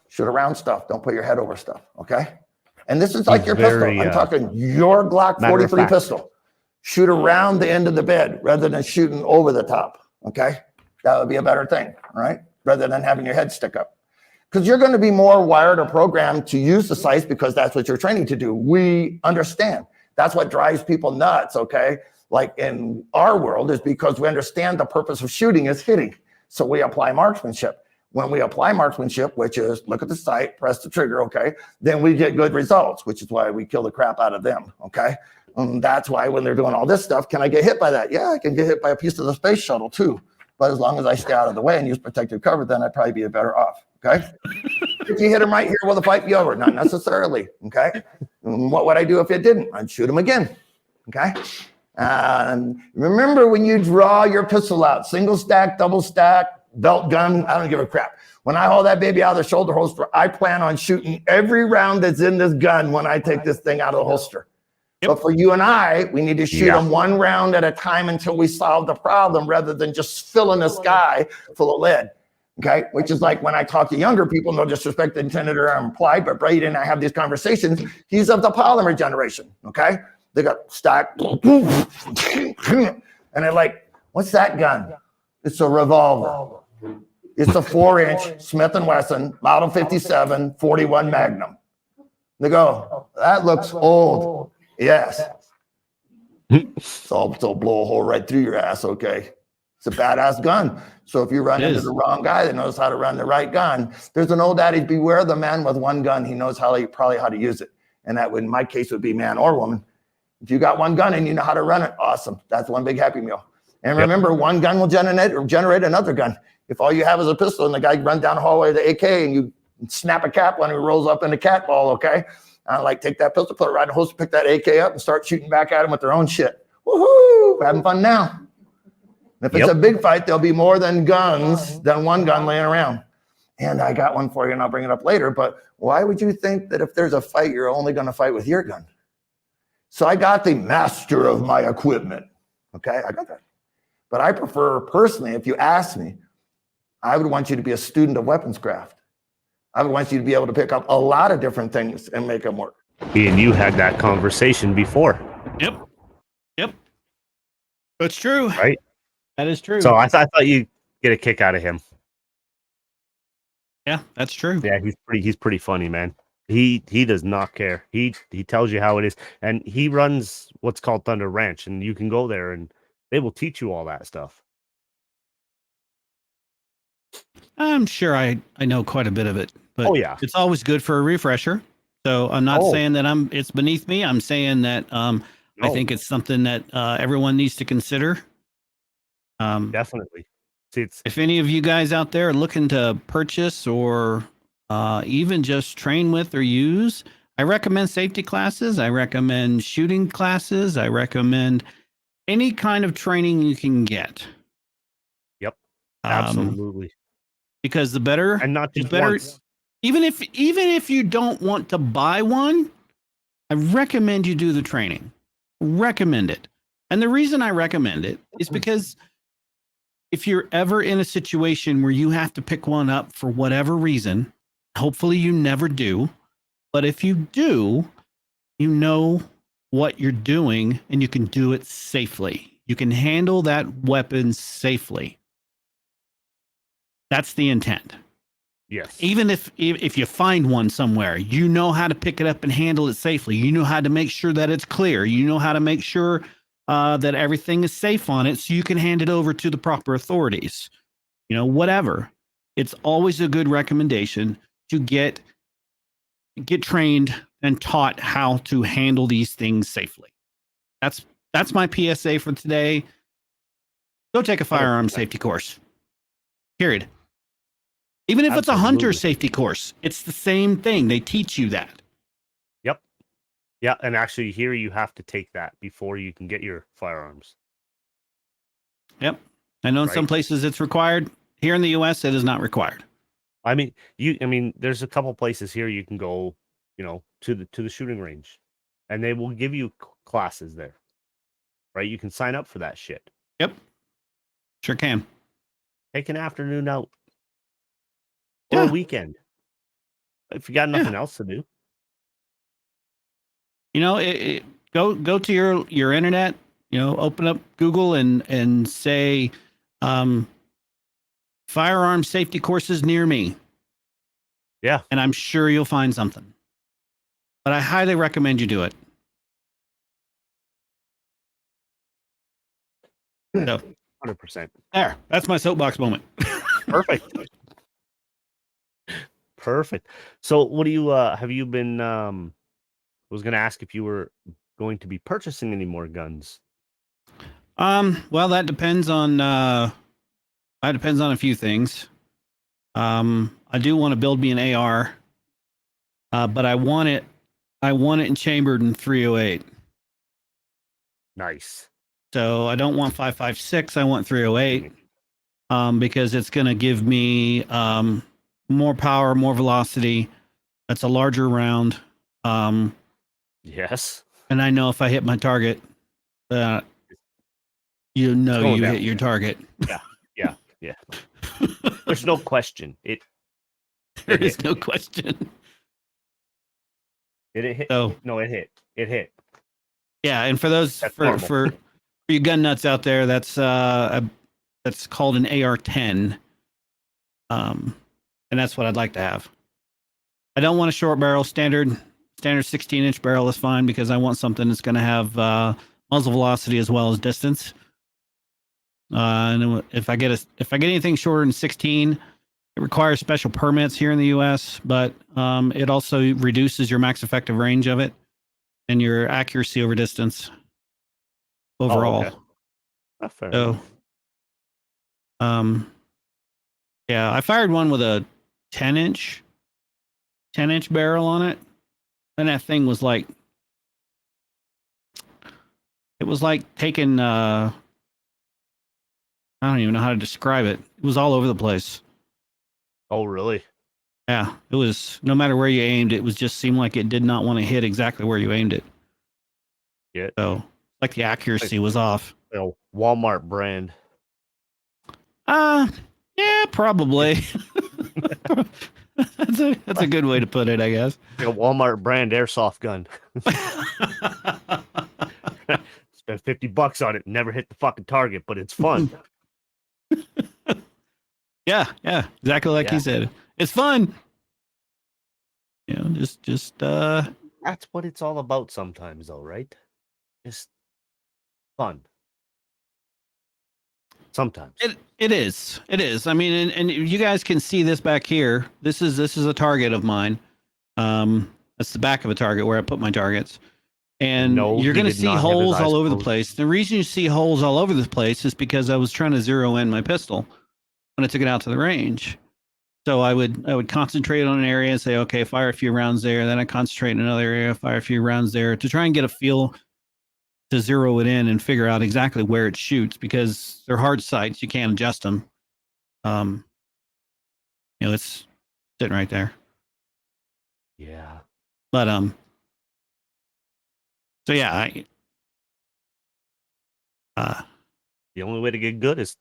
[SPEAKER 5] shoot around stuff. Don't put your head over stuff. Okay? And this is like your pistol. I'm talking your Glock 43 pistol. Shoot around the end of the bed rather than shooting over the top. Okay? That would be a better thing. All right? Rather than having your head stick up. Because you're going to be more wired or programmed to use the sights because that's what you're training to do. We understand. That's what drives people nuts, okay? Like in our world is because we understand the purpose of shooting is hitting. So we apply marksmanship. When we apply marksmanship, which is look at the sight, press the trigger, okay? Then we get good results, which is why we kill the crap out of them, okay? That's why when they're doing all this stuff, can I get hit by that? Yeah, I can get hit by a piece of the space shuttle too. But as long as I stay out of the way and use protective cover, then I'd probably be better off. Okay. If you hit him right here, will the fight be over? Not necessarily. Okay. What would I do if it didn't? I'd shoot him again. Okay. Remember when you draw your pistol out, single stack, double stack, belt gun, I don't give a crap. When I haul that baby out of the shoulder holster, I plan on shooting every round that's in this gun when I take this thing out of the holster. Yep. But for you and I, we need to shoot them 1 round at a time until we solve the problem rather than just filling the sky full of lead. Okay, which is like when I talk to younger people, no disrespect intended or implied, but Brady and I have these conversations. He's of the polymer generation. Okay, they got stacked, and they're like, "What's that gun?" It's a revolver. It's a 4-inch Smith & Wesson Model 57 41 Magnum. They go, that looks old. Yes. So blow a hole right through your ass, okay? It's a badass gun. So if you run into the wrong guy that knows how to run the right gun, there's an old adage, beware the man with one gun. He knows probably how to use it. And that would, in my case, would be man or woman. If you got one gun and you know how to run it, awesome. That's one big happy meal. And remember, one gun will generate another gun. If all you have is a pistol and the guy runs down the hallway with the AK and you snap a cap when he rolls up in the cat ball, okay? Take that pistol, put it right in the holster, pick that AK up and start shooting back at him with their own shit. Woohoo! We're having fun now. If it's a big fight, there'll be more than one gun laying around. And I got one for you and I'll bring it up later. But why would you think that if there's a fight, you're only going to fight with your gun? So I got the master of my equipment. Okay, I got that. But I prefer personally, if you ask me, I would want you to be a student of weapons craft. I would want you to be able to pick up a lot of different things and make them work.
[SPEAKER 1] And you had that conversation before.
[SPEAKER 2] Yep. That's true.
[SPEAKER 1] Right?
[SPEAKER 2] That is true.
[SPEAKER 1] So I thought you'd get a kick out of him.
[SPEAKER 2] Yeah, that's true.
[SPEAKER 1] Yeah, he's pretty funny, man. He does not care. He tells you how it is. And he runs what's called Thunder Ranch, and you can go there and they will teach you all that stuff.
[SPEAKER 2] I'm sure I know quite a bit of it, but
[SPEAKER 1] yeah,
[SPEAKER 2] it's always good for a refresher. So I'm not saying that it's beneath me. I'm saying that I think it's something that everyone needs to consider.
[SPEAKER 1] Definitely. See,
[SPEAKER 2] if any of you guys out there are looking to purchase or even just train with or use, I recommend safety classes. I recommend shooting classes. I recommend any kind of training you can get.
[SPEAKER 1] Yep. Absolutely.
[SPEAKER 2] Because the better,
[SPEAKER 1] and not just
[SPEAKER 2] better.
[SPEAKER 1] Once.
[SPEAKER 2] Even if you don't want to buy one, I recommend you do the training. Recommend it. And the reason I recommend it is because if you're ever in a situation where you have to pick one up for whatever reason, hopefully you never do, but if you do, you know what you're doing and you can do it safely. You can handle that weapon safely. That's the intent.
[SPEAKER 1] Yes.
[SPEAKER 2] Even if you find one somewhere, you know how to pick it up and handle it safely. You know how to make sure that it's clear. You know how to make sure that everything is safe on it so you can hand it over to the proper authorities. Whatever. It's always a good recommendation to get trained and taught how to handle these things safely. That's my PSA for today. Go take a firearm safety course. Period. Even if it's a hunter safety course, it's the same thing. They teach you that.
[SPEAKER 1] Yep. Yeah, and actually here you have to take that before you can get your firearms.
[SPEAKER 2] Yep. I know in some places it's required. Here in the US, it is not required.
[SPEAKER 1] I mean, there's a couple places here you can go, to the shooting range, and they will give you classes there. Right? You can sign up for that shit.
[SPEAKER 2] Yep. Sure can.
[SPEAKER 1] Take an afternoon out. Or a weekend. If you got nothing else to do.
[SPEAKER 2] Go to your internet, open up Google and say firearm safety courses near me.
[SPEAKER 1] Yeah.
[SPEAKER 2] And I'm sure you'll find something. But I highly recommend you do it. So,
[SPEAKER 1] 100%.
[SPEAKER 2] There. That's my soapbox moment.
[SPEAKER 1] Perfect. So what do you have you been I was going to ask if you were going to be purchasing any more guns.
[SPEAKER 2] Well, that depends on a few things. I do want to build me an AR. But I want it in chambered in 308.
[SPEAKER 1] Nice.
[SPEAKER 2] So I don't want 5.56, I want 308. Because it's going to give me more power, more velocity. That's a larger round.
[SPEAKER 1] Yes.
[SPEAKER 2] And I know if I hit my target, you hit your target.
[SPEAKER 1] Yeah. There's no question.
[SPEAKER 2] There is no question.
[SPEAKER 1] Did it hit?
[SPEAKER 2] So,
[SPEAKER 1] no, it hit. It hit.
[SPEAKER 2] Yeah, and for those for you gun nuts out there, that's called an AR-10. And that's what I'd like to have. I don't want a short barrel. Standard 16-inch barrel is fine because I want something that's going to have muzzle velocity as well as distance. And if I get anything shorter than 16, it requires special permits here in the U.S., but it also reduces your max effective range of it and your accuracy over distance overall.
[SPEAKER 1] Oh, okay. Not fair
[SPEAKER 2] So,
[SPEAKER 1] enough.
[SPEAKER 2] yeah, I fired one with a 10-inch barrel on it, and that thing was like, it was like taking, I don't even know how to describe it. It was all over the place.
[SPEAKER 1] Oh, really?
[SPEAKER 2] Yeah, it was, no matter where you aimed, it was just seemed like it did not want to hit exactly where you aimed it.
[SPEAKER 1] Yeah.
[SPEAKER 2] So, like the accuracy was off.
[SPEAKER 1] Walmart brand.
[SPEAKER 2] Yeah, probably. That's a good way to put it, I guess.
[SPEAKER 1] Like a Walmart brand airsoft gun. Spent $50 on it, never hit the fucking target, but it's fun.
[SPEAKER 2] Yeah, exactly like he said. It's fun. You know, just
[SPEAKER 1] That's what it's all about sometimes, though, right? Just fun. Sometimes
[SPEAKER 2] it is. I mean, and you guys can see this back here. This is a target of mine. That's the back of a target where I put my targets. And
[SPEAKER 1] no,
[SPEAKER 2] you're going to
[SPEAKER 1] did
[SPEAKER 2] see
[SPEAKER 1] not have his
[SPEAKER 2] holes
[SPEAKER 1] eyes
[SPEAKER 2] all over the
[SPEAKER 1] closed.
[SPEAKER 2] place. The reason you see holes all over the place is because I was trying to zero in my pistol when I took it out to the range. So I would concentrate on an area and say, okay, fire a few rounds there. Then I concentrate in another area, fire a few rounds there to try and get a feel to zero it in and figure out exactly where it shoots, because they're hard sights. You can't adjust them. You know, it's sitting right there.
[SPEAKER 1] Yeah.
[SPEAKER 2] But so yeah,
[SPEAKER 1] The only way to get good is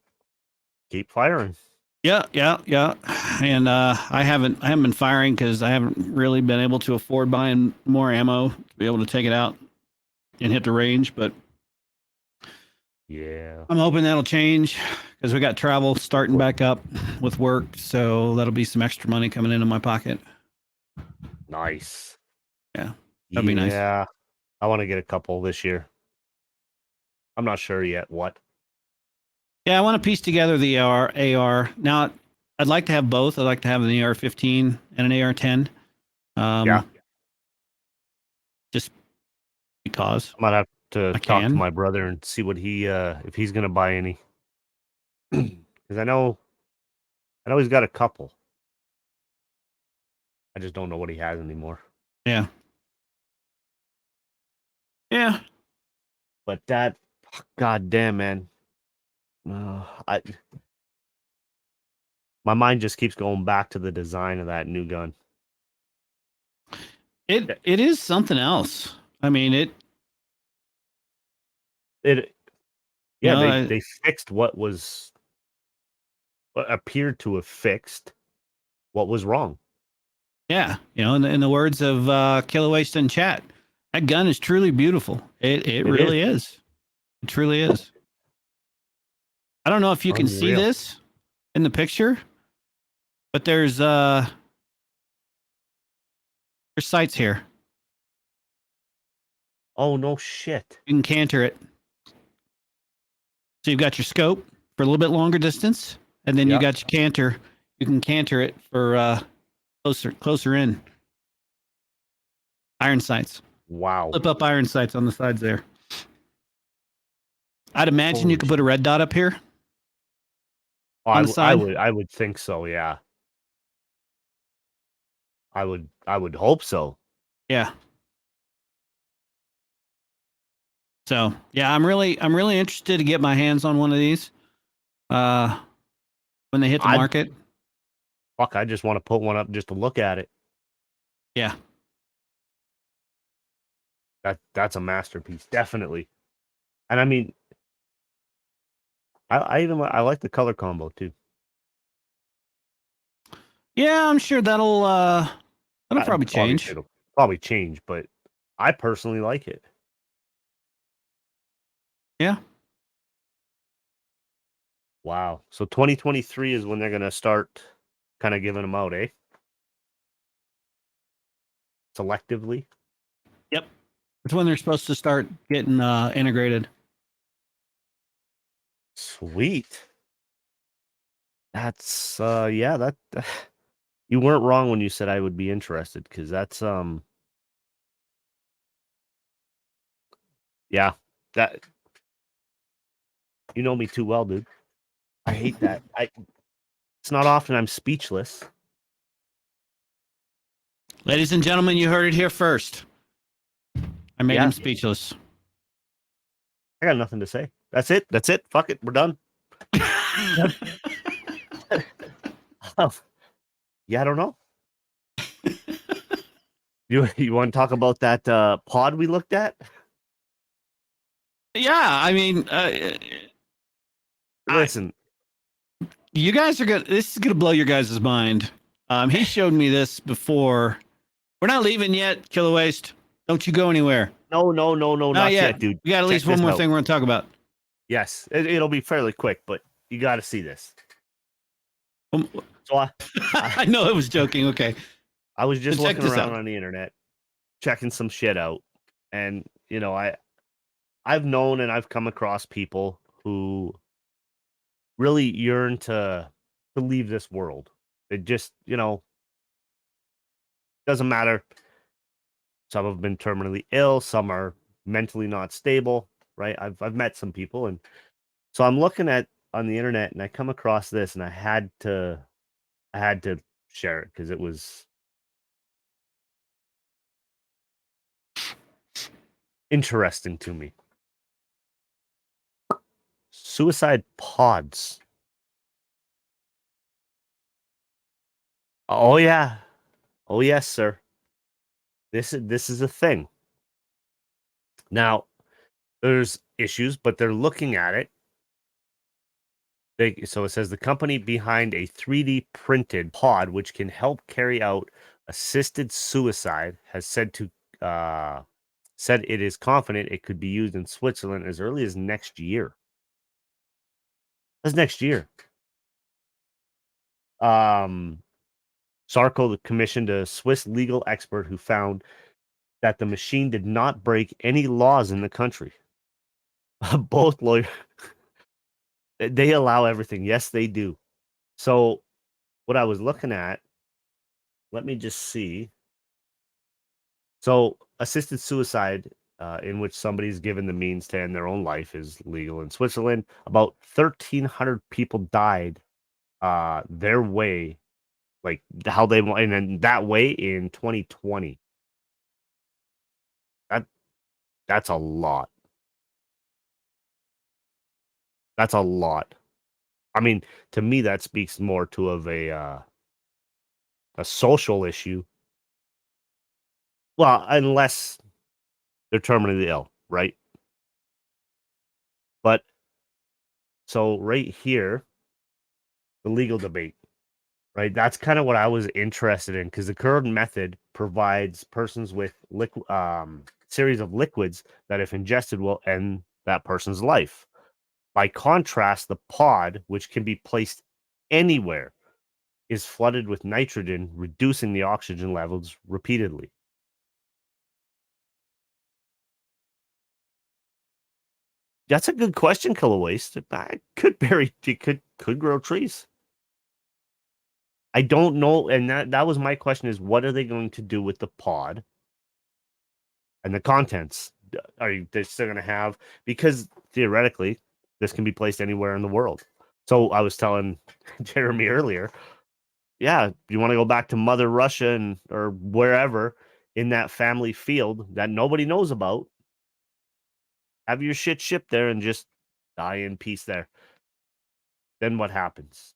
[SPEAKER 1] keep firing.
[SPEAKER 2] Yeah. And I haven't been firing because I haven't really been able to afford buying more ammo to be able to take it out and hit the range. But
[SPEAKER 1] yeah,
[SPEAKER 2] I'm hoping that'll change because we got travel starting back up with work, so that'll be some extra money coming into my pocket.
[SPEAKER 1] Nice.
[SPEAKER 2] Yeah, that'd be nice.
[SPEAKER 1] Yeah, I want to get a couple this year. I'm not sure yet what.
[SPEAKER 2] Yeah, I want to piece together the AR. Now, I'd like to have both. I'd like to have an AR-15 and an AR-10.
[SPEAKER 1] Yeah.
[SPEAKER 2] Just because
[SPEAKER 1] I might have to
[SPEAKER 2] I
[SPEAKER 1] talk to
[SPEAKER 2] can.
[SPEAKER 1] my brother and see what he if he's gonna buy any. Because I know he's got a couple. I just don't know what he has anymore.
[SPEAKER 2] Yeah. Yeah.
[SPEAKER 1] But that, god damn, man. My mind just keeps going back to the design of that new gun.
[SPEAKER 2] It is something else. I mean,
[SPEAKER 1] they fixed what appeared to have fixed what was wrong.
[SPEAKER 2] Yeah, you know, in the words of Killer Waste in chat, that gun is truly beautiful. It really is. It truly is. I don't know if you can see this in the picture, but there's sights here.
[SPEAKER 1] Oh, no shit.
[SPEAKER 2] You can canter it. So you've got your scope for a little bit longer distance, and then you got your canter. You can canter it for closer in. Iron sights.
[SPEAKER 1] Wow.
[SPEAKER 2] Flip up iron sights on the sides there. I'd imagine you could put a red dot up here.
[SPEAKER 1] I would think so, yeah. I would hope so.
[SPEAKER 2] Yeah. So yeah, I'm really interested to get my hands on one of these. When they hit the market.
[SPEAKER 1] Fuck, I just want to put one up just to look at it.
[SPEAKER 2] Yeah.
[SPEAKER 1] That's a masterpiece, definitely. And I mean, I like the color combo too.
[SPEAKER 2] Yeah, I'm sure that'll probably change.
[SPEAKER 1] It'll probably change, but I personally like it.
[SPEAKER 2] Yeah.
[SPEAKER 1] Wow. So 2023 is when they're gonna start kind of giving them out, eh? Selectively.
[SPEAKER 2] Yep. It's when they're supposed to start getting integrated.
[SPEAKER 1] Sweet. That's yeah, that you weren't wrong when you said I would be interested, because that's yeah, that you know me too well, dude. I hate that. It's not often I'm speechless.
[SPEAKER 2] Ladies and gentlemen, you heard it here first. I made him speechless.
[SPEAKER 1] I got nothing to say. That's it. That's it. Fuck it. We're done. Yeah, I don't know. You want to talk about that pod we looked at?
[SPEAKER 2] Yeah, I mean,
[SPEAKER 1] Listen,
[SPEAKER 2] you guys are good. This is gonna blow your guys' mind. He showed me this before. We're not leaving yet, Killer Waste. Don't you go anywhere.
[SPEAKER 1] no, not yet, dude.
[SPEAKER 2] We got at least one more thing we're gonna talk about.
[SPEAKER 1] Yes, it'll be fairly quick, but you got to see this. So
[SPEAKER 2] I know I was joking. Okay,
[SPEAKER 1] I was just
[SPEAKER 2] check
[SPEAKER 1] looking
[SPEAKER 2] this
[SPEAKER 1] around
[SPEAKER 2] out.
[SPEAKER 1] on the internet, checking some shit out, and you know, I've known and I've come across people who really yearn to leave this world. It just, you know, doesn't matter. Some have been terminally ill, some are mentally not stable, right? I've met some people, and so I'm looking at on the internet and I come across this, and I had to share it because it was interesting to me. Suicide pods. Oh yeah. Oh yes, sir. This is a thing. Now, there's issues, but they're looking at it. So it says the company behind a 3D printed pod, which can help carry out assisted suicide, has said it is confident it could be used in Switzerland as early as next year. That's next year. Sarko commissioned a Swiss legal expert who found that the machine did not break any laws in the country. Both lawyers, they allow everything. Yes, they do. So what I was looking at, let me just see. So assisted suicide, in which somebody's given the means to end their own life, is legal in Switzerland. About 1,300 people died their way, like how they want, and then that way in 2020. That's a lot. That's a lot. I mean, to me, that speaks more to of a social issue. Well, unless they're terminally ill, right? But so right here, the legal debate, right? That's kind of what I was interested in, because the current method provides persons with series of liquids that, if ingested, will end that person's life. By contrast, the pod, which can be placed anywhere, is flooded with nitrogen, reducing the oxygen levels repeatedly. That's a good question, Killer Waste. It could grow trees. I don't know, and that was my question: is what are they going to do with the pod and the contents? Are they still going to have? Because theoretically, this can be placed anywhere in the world. So I was telling Jeremy earlier, yeah, you want to go back to Mother Russia or wherever in that family field that nobody knows about. Have your shit shipped there and just die in peace there. Then what happens?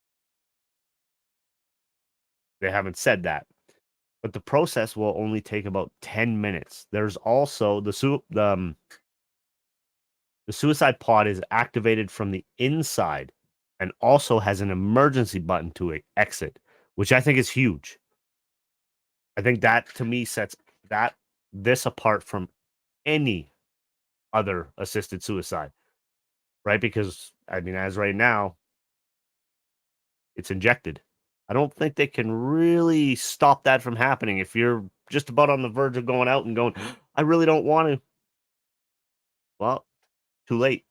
[SPEAKER 1] They haven't said that. But the process will only take about 10 minutes. There's also the suicide pod is activated from the inside and also has an emergency button to exit, which I think is huge. I think that, to me, sets this apart from any other assisted suicide, right? Because, I mean, as right now, it's injected. I don't think they can really stop that from happening. If you're just about on the verge of going out and going, I really don't want to. Well, too late.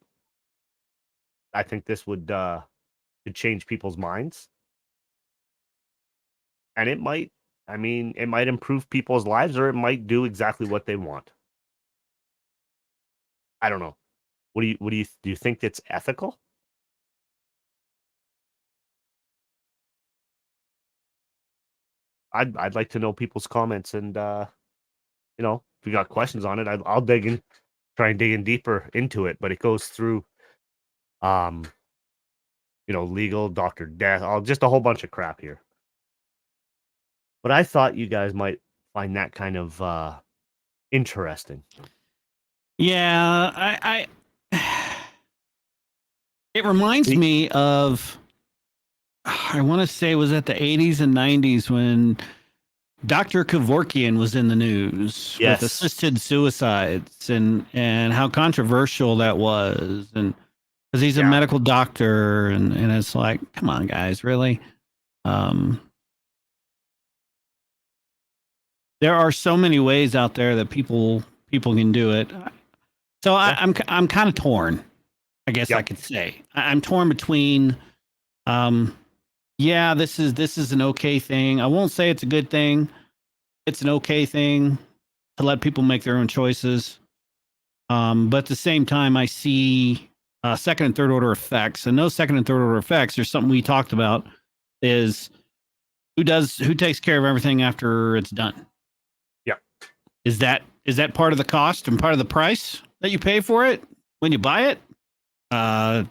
[SPEAKER 1] I think this would could change people's minds. And it might, I mean, it might improve people's lives, or it might do exactly what they want. I don't know. Do you think it's ethical? I'd like to know people's comments, and you know, if you got questions on it, I'll try and dig in deeper into it. But it goes through, you know, legal, doctor, death, just a whole bunch of crap here. But I thought you guys might find that kind of interesting.
[SPEAKER 2] Yeah, I it reminds me of, I want to say it was at the 80s and 90s when Dr. Kevorkian was in the news
[SPEAKER 1] Yes.
[SPEAKER 2] with assisted suicides and how controversial that was. And because he's a medical doctor, and it's like, come on, guys, really? There are so many ways out there that people can do it. So I'm kind of torn, I guess I could say. I'm torn between, yeah, this is an okay thing. I won't say it's a good thing. It's an okay thing to let people make their own choices. But at the same time, I see second and third order effects, and those second and third order effects are something we talked about. Is who takes care of everything after it's done?
[SPEAKER 1] Yeah.
[SPEAKER 2] Is that part of the cost and part of the price that you pay for it when you buy it? How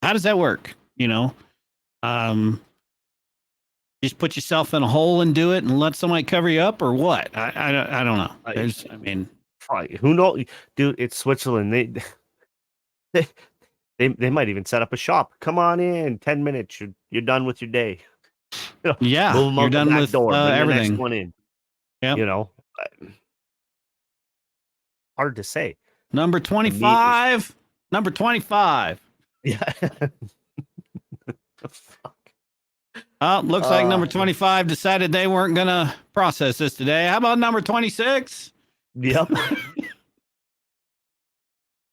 [SPEAKER 2] does that work? You know, just put yourself in a hole and do it and let somebody cover you up, or what? I don't know. I mean,
[SPEAKER 1] who knows, dude? It's Switzerland. They might even set up a shop. Come on in, 10 minutes. You're done with your day. You know,
[SPEAKER 2] yeah,
[SPEAKER 1] move them
[SPEAKER 2] you're
[SPEAKER 1] out
[SPEAKER 2] done
[SPEAKER 1] the back
[SPEAKER 2] with
[SPEAKER 1] door. Bring
[SPEAKER 2] everything.
[SPEAKER 1] the next one in.
[SPEAKER 2] Yeah,
[SPEAKER 1] you know, hard to say.
[SPEAKER 2] Number 25. Number 25.
[SPEAKER 1] Yeah.
[SPEAKER 2] Fuck. Oh, looks like number 25 decided they weren't going to process this today. How about number 26?
[SPEAKER 1] Yep.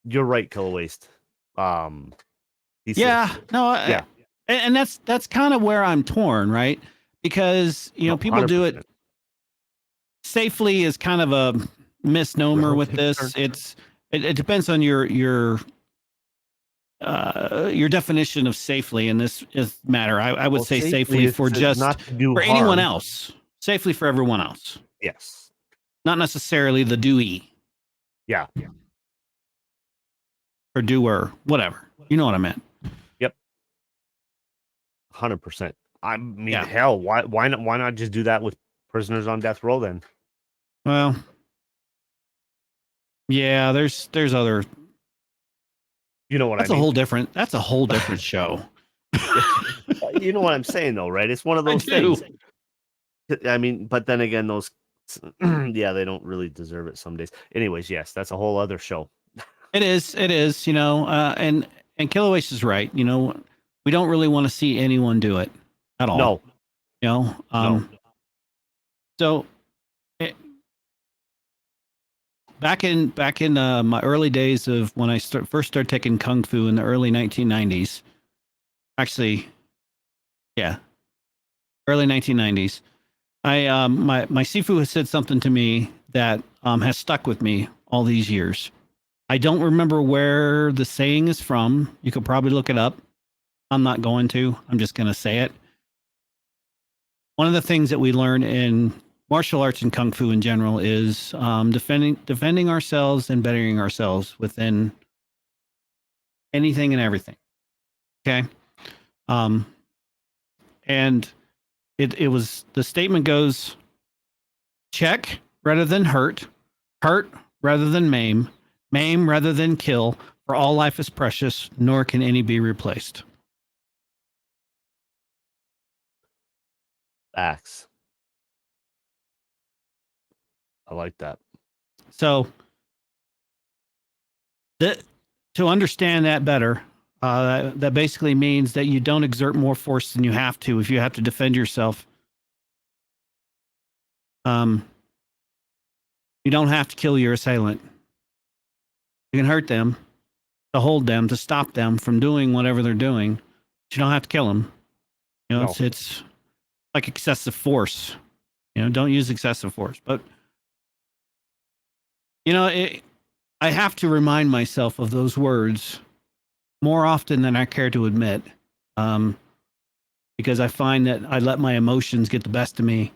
[SPEAKER 1] You're right, Killer Waste.
[SPEAKER 2] Yeah. No.
[SPEAKER 1] Yeah.
[SPEAKER 2] And that's kind of where I'm torn, right? Because, you know, people 100%. Do it safely is kind of a misnomer with this. It depends on your definition of safely in this matter. I would say safely for just not to do for harm. Anyone else, safely for everyone else.
[SPEAKER 1] Yes.
[SPEAKER 2] Not necessarily the doer.
[SPEAKER 1] Yeah.
[SPEAKER 2] Or doer, whatever. You know what I meant.
[SPEAKER 1] Yep. 100%. I mean, hell, why not just do that with prisoners on death row then?
[SPEAKER 2] Well, yeah, there's other.
[SPEAKER 1] You know what
[SPEAKER 2] that's
[SPEAKER 1] I mean?
[SPEAKER 2] That's a whole different show.
[SPEAKER 1] You know what I'm saying, though, right? It's one of those things. I mean, but then again, those, yeah, they don't really deserve it some days. Anyways, yes, that's a whole other show.
[SPEAKER 2] It is, you know, and Killer Waste is right. You know, we don't really want to see anyone do it at all.
[SPEAKER 1] No.
[SPEAKER 2] You know,
[SPEAKER 1] no.
[SPEAKER 2] So back in my early days of when I first started taking Kung Fu in the early 1990s, actually, yeah, early 1990s, I my Sifu has said something to me that has stuck with me all these years. I don't remember where the saying is from. You could probably look it up. I'm not going to. I'm just going to say it. One of the things that we learn in martial arts and Kung Fu in general is defending ourselves and bettering ourselves within anything and everything. Okay. And it was, the statement goes, check rather than hurt rather than maim rather than kill, for all life is precious, nor can any be replaced.
[SPEAKER 1] Facts. I like that.
[SPEAKER 2] So to understand that better, That basically means that you don't exert more force than you have to if you have to defend yourself. You don't have to kill your assailant. You can hurt them, to hold them, to stop them from doing whatever they're doing. But you don't have to kill them. You know,
[SPEAKER 1] No.
[SPEAKER 2] it's like excessive force. You know, don't use excessive force. But, you know, I have to remind myself of those words more often than I care to admit, because I find that I let my emotions get the best of me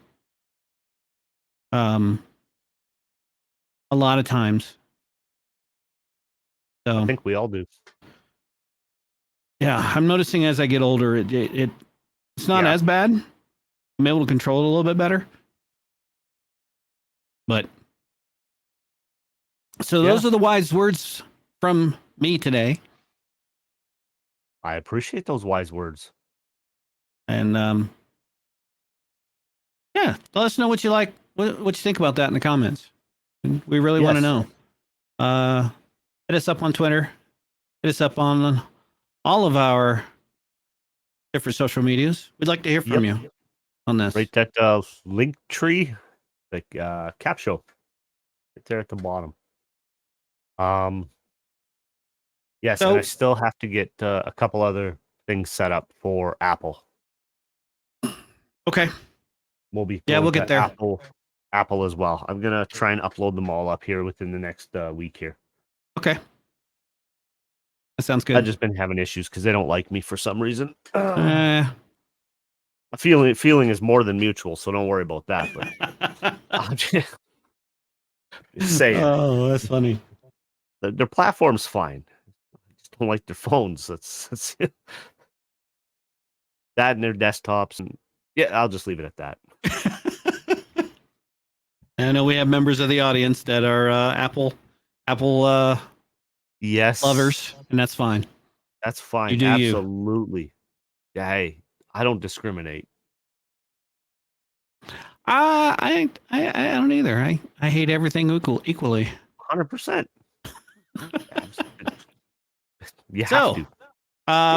[SPEAKER 2] a lot of times. So
[SPEAKER 1] I think we all do.
[SPEAKER 2] yeah, I'm noticing as I get older, it's not as bad. I'm able to control it a little bit better. But so those are the wise words from me today.
[SPEAKER 1] I appreciate those wise words.
[SPEAKER 2] And yeah, let us know what you like, what you think about that in the comments. We really want to know. Hit us up on Twitter. Hit us up on all of our different social medias. We'd like to hear from you on this.
[SPEAKER 1] Right, that link tree, like CAPP Show, right there at the bottom. Yes,
[SPEAKER 2] So-
[SPEAKER 1] and I still have to get a couple other things set up for Apple.
[SPEAKER 2] Okay.
[SPEAKER 1] We'll be
[SPEAKER 2] Yeah,
[SPEAKER 1] going
[SPEAKER 2] we'll
[SPEAKER 1] to
[SPEAKER 2] get there.
[SPEAKER 1] Apple as well. I'm gonna try and upload them all up here within the next week here.
[SPEAKER 2] Okay. That sounds good.
[SPEAKER 1] I've just been having issues because they don't like me for some reason. Feeling is more than mutual, so don't worry about that. But I'm just saying.
[SPEAKER 2] Oh, that's funny.
[SPEAKER 1] Their platform's fine. I just don't like their phones. That's that and their desktops, and yeah, I'll just leave it at that.
[SPEAKER 2] I know we have members of the audience that are Apple
[SPEAKER 1] Yes,
[SPEAKER 2] lovers, and that's fine.
[SPEAKER 1] That's fine.
[SPEAKER 2] You do you.
[SPEAKER 1] Absolutely. Yeah, hey, I don't discriminate.
[SPEAKER 2] I don't either. I hate everything equally.
[SPEAKER 1] 100%. You
[SPEAKER 2] So,
[SPEAKER 1] have to.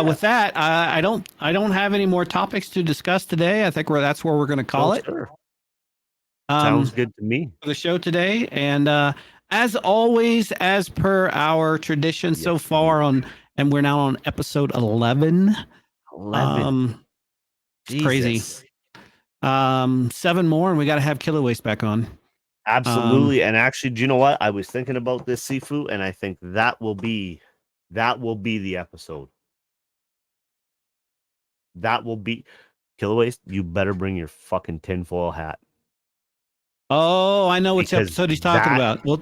[SPEAKER 2] with that, I don't have any more topics to discuss today. I think that's where we're going to call it.
[SPEAKER 1] Sure. Sounds good to me.
[SPEAKER 2] For the show today, and as always, as per our tradition so far and we're now on episode 11.
[SPEAKER 1] 11.
[SPEAKER 2] It's crazy. 7 more, and we got to have Killer Waste back on.
[SPEAKER 1] Absolutely. And actually, do you know what? I was thinking about this, Sifu, and I think that will be the episode. That will be Killer Waste. You better bring your fucking tinfoil hat.
[SPEAKER 2] Oh, I know which
[SPEAKER 1] Because
[SPEAKER 2] episode he's talking about. Well,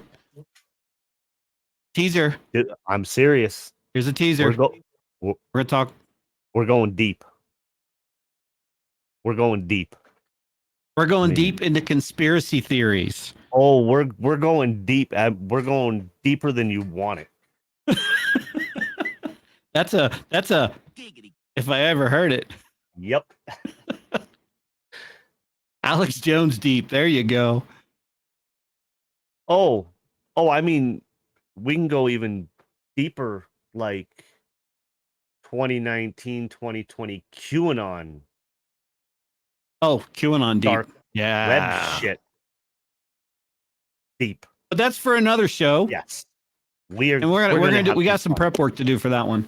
[SPEAKER 2] teaser.
[SPEAKER 1] Dude, I'm serious.
[SPEAKER 2] Here's a teaser.
[SPEAKER 1] We're
[SPEAKER 2] gonna talk.
[SPEAKER 1] We're going deep. We're going deep.
[SPEAKER 2] We're going deep into conspiracy theories.
[SPEAKER 1] Oh, we're going deep. We're going deeper than you want it.
[SPEAKER 2] That's a if I ever heard it.
[SPEAKER 1] Yep.
[SPEAKER 2] Alex Jones deep. There you go.
[SPEAKER 1] Oh, I mean, we can go even deeper, like 2019, 2020 QAnon.
[SPEAKER 2] Oh, QAnon deep.
[SPEAKER 1] Dark
[SPEAKER 2] yeah.
[SPEAKER 1] web shit. Deep.
[SPEAKER 2] But that's for another show.
[SPEAKER 1] Yes.
[SPEAKER 2] We got some prep work to do for that one.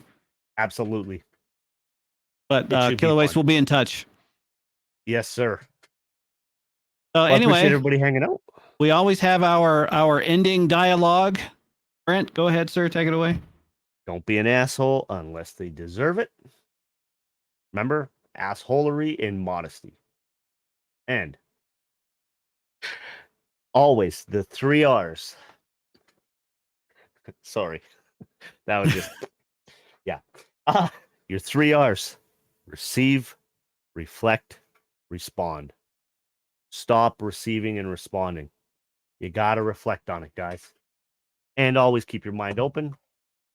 [SPEAKER 1] Absolutely.
[SPEAKER 2] But Killer Waste will be in touch.
[SPEAKER 1] Yes, sir.
[SPEAKER 2] Anyway,
[SPEAKER 1] I appreciate everybody hanging out.
[SPEAKER 2] We always have our ending dialogue. Brent, go ahead, sir. Take it away.
[SPEAKER 1] Don't be an asshole unless they deserve it. Remember, assholery and modesty. And always the 3 R's. Sorry. That was just, yeah. Your 3 R's. Receive, reflect, respond. Stop receiving and responding. You got to reflect on it, guys. And always keep your mind open.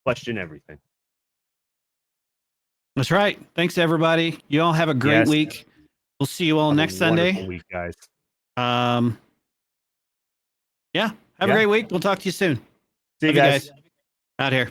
[SPEAKER 1] Question everything.
[SPEAKER 2] That's right. Thanks, everybody. You all have a great week. We'll see you all next Sunday.
[SPEAKER 1] Week, guys.
[SPEAKER 2] Yeah. Have a great week. We'll talk to you soon.
[SPEAKER 1] See you guys.
[SPEAKER 2] Out here.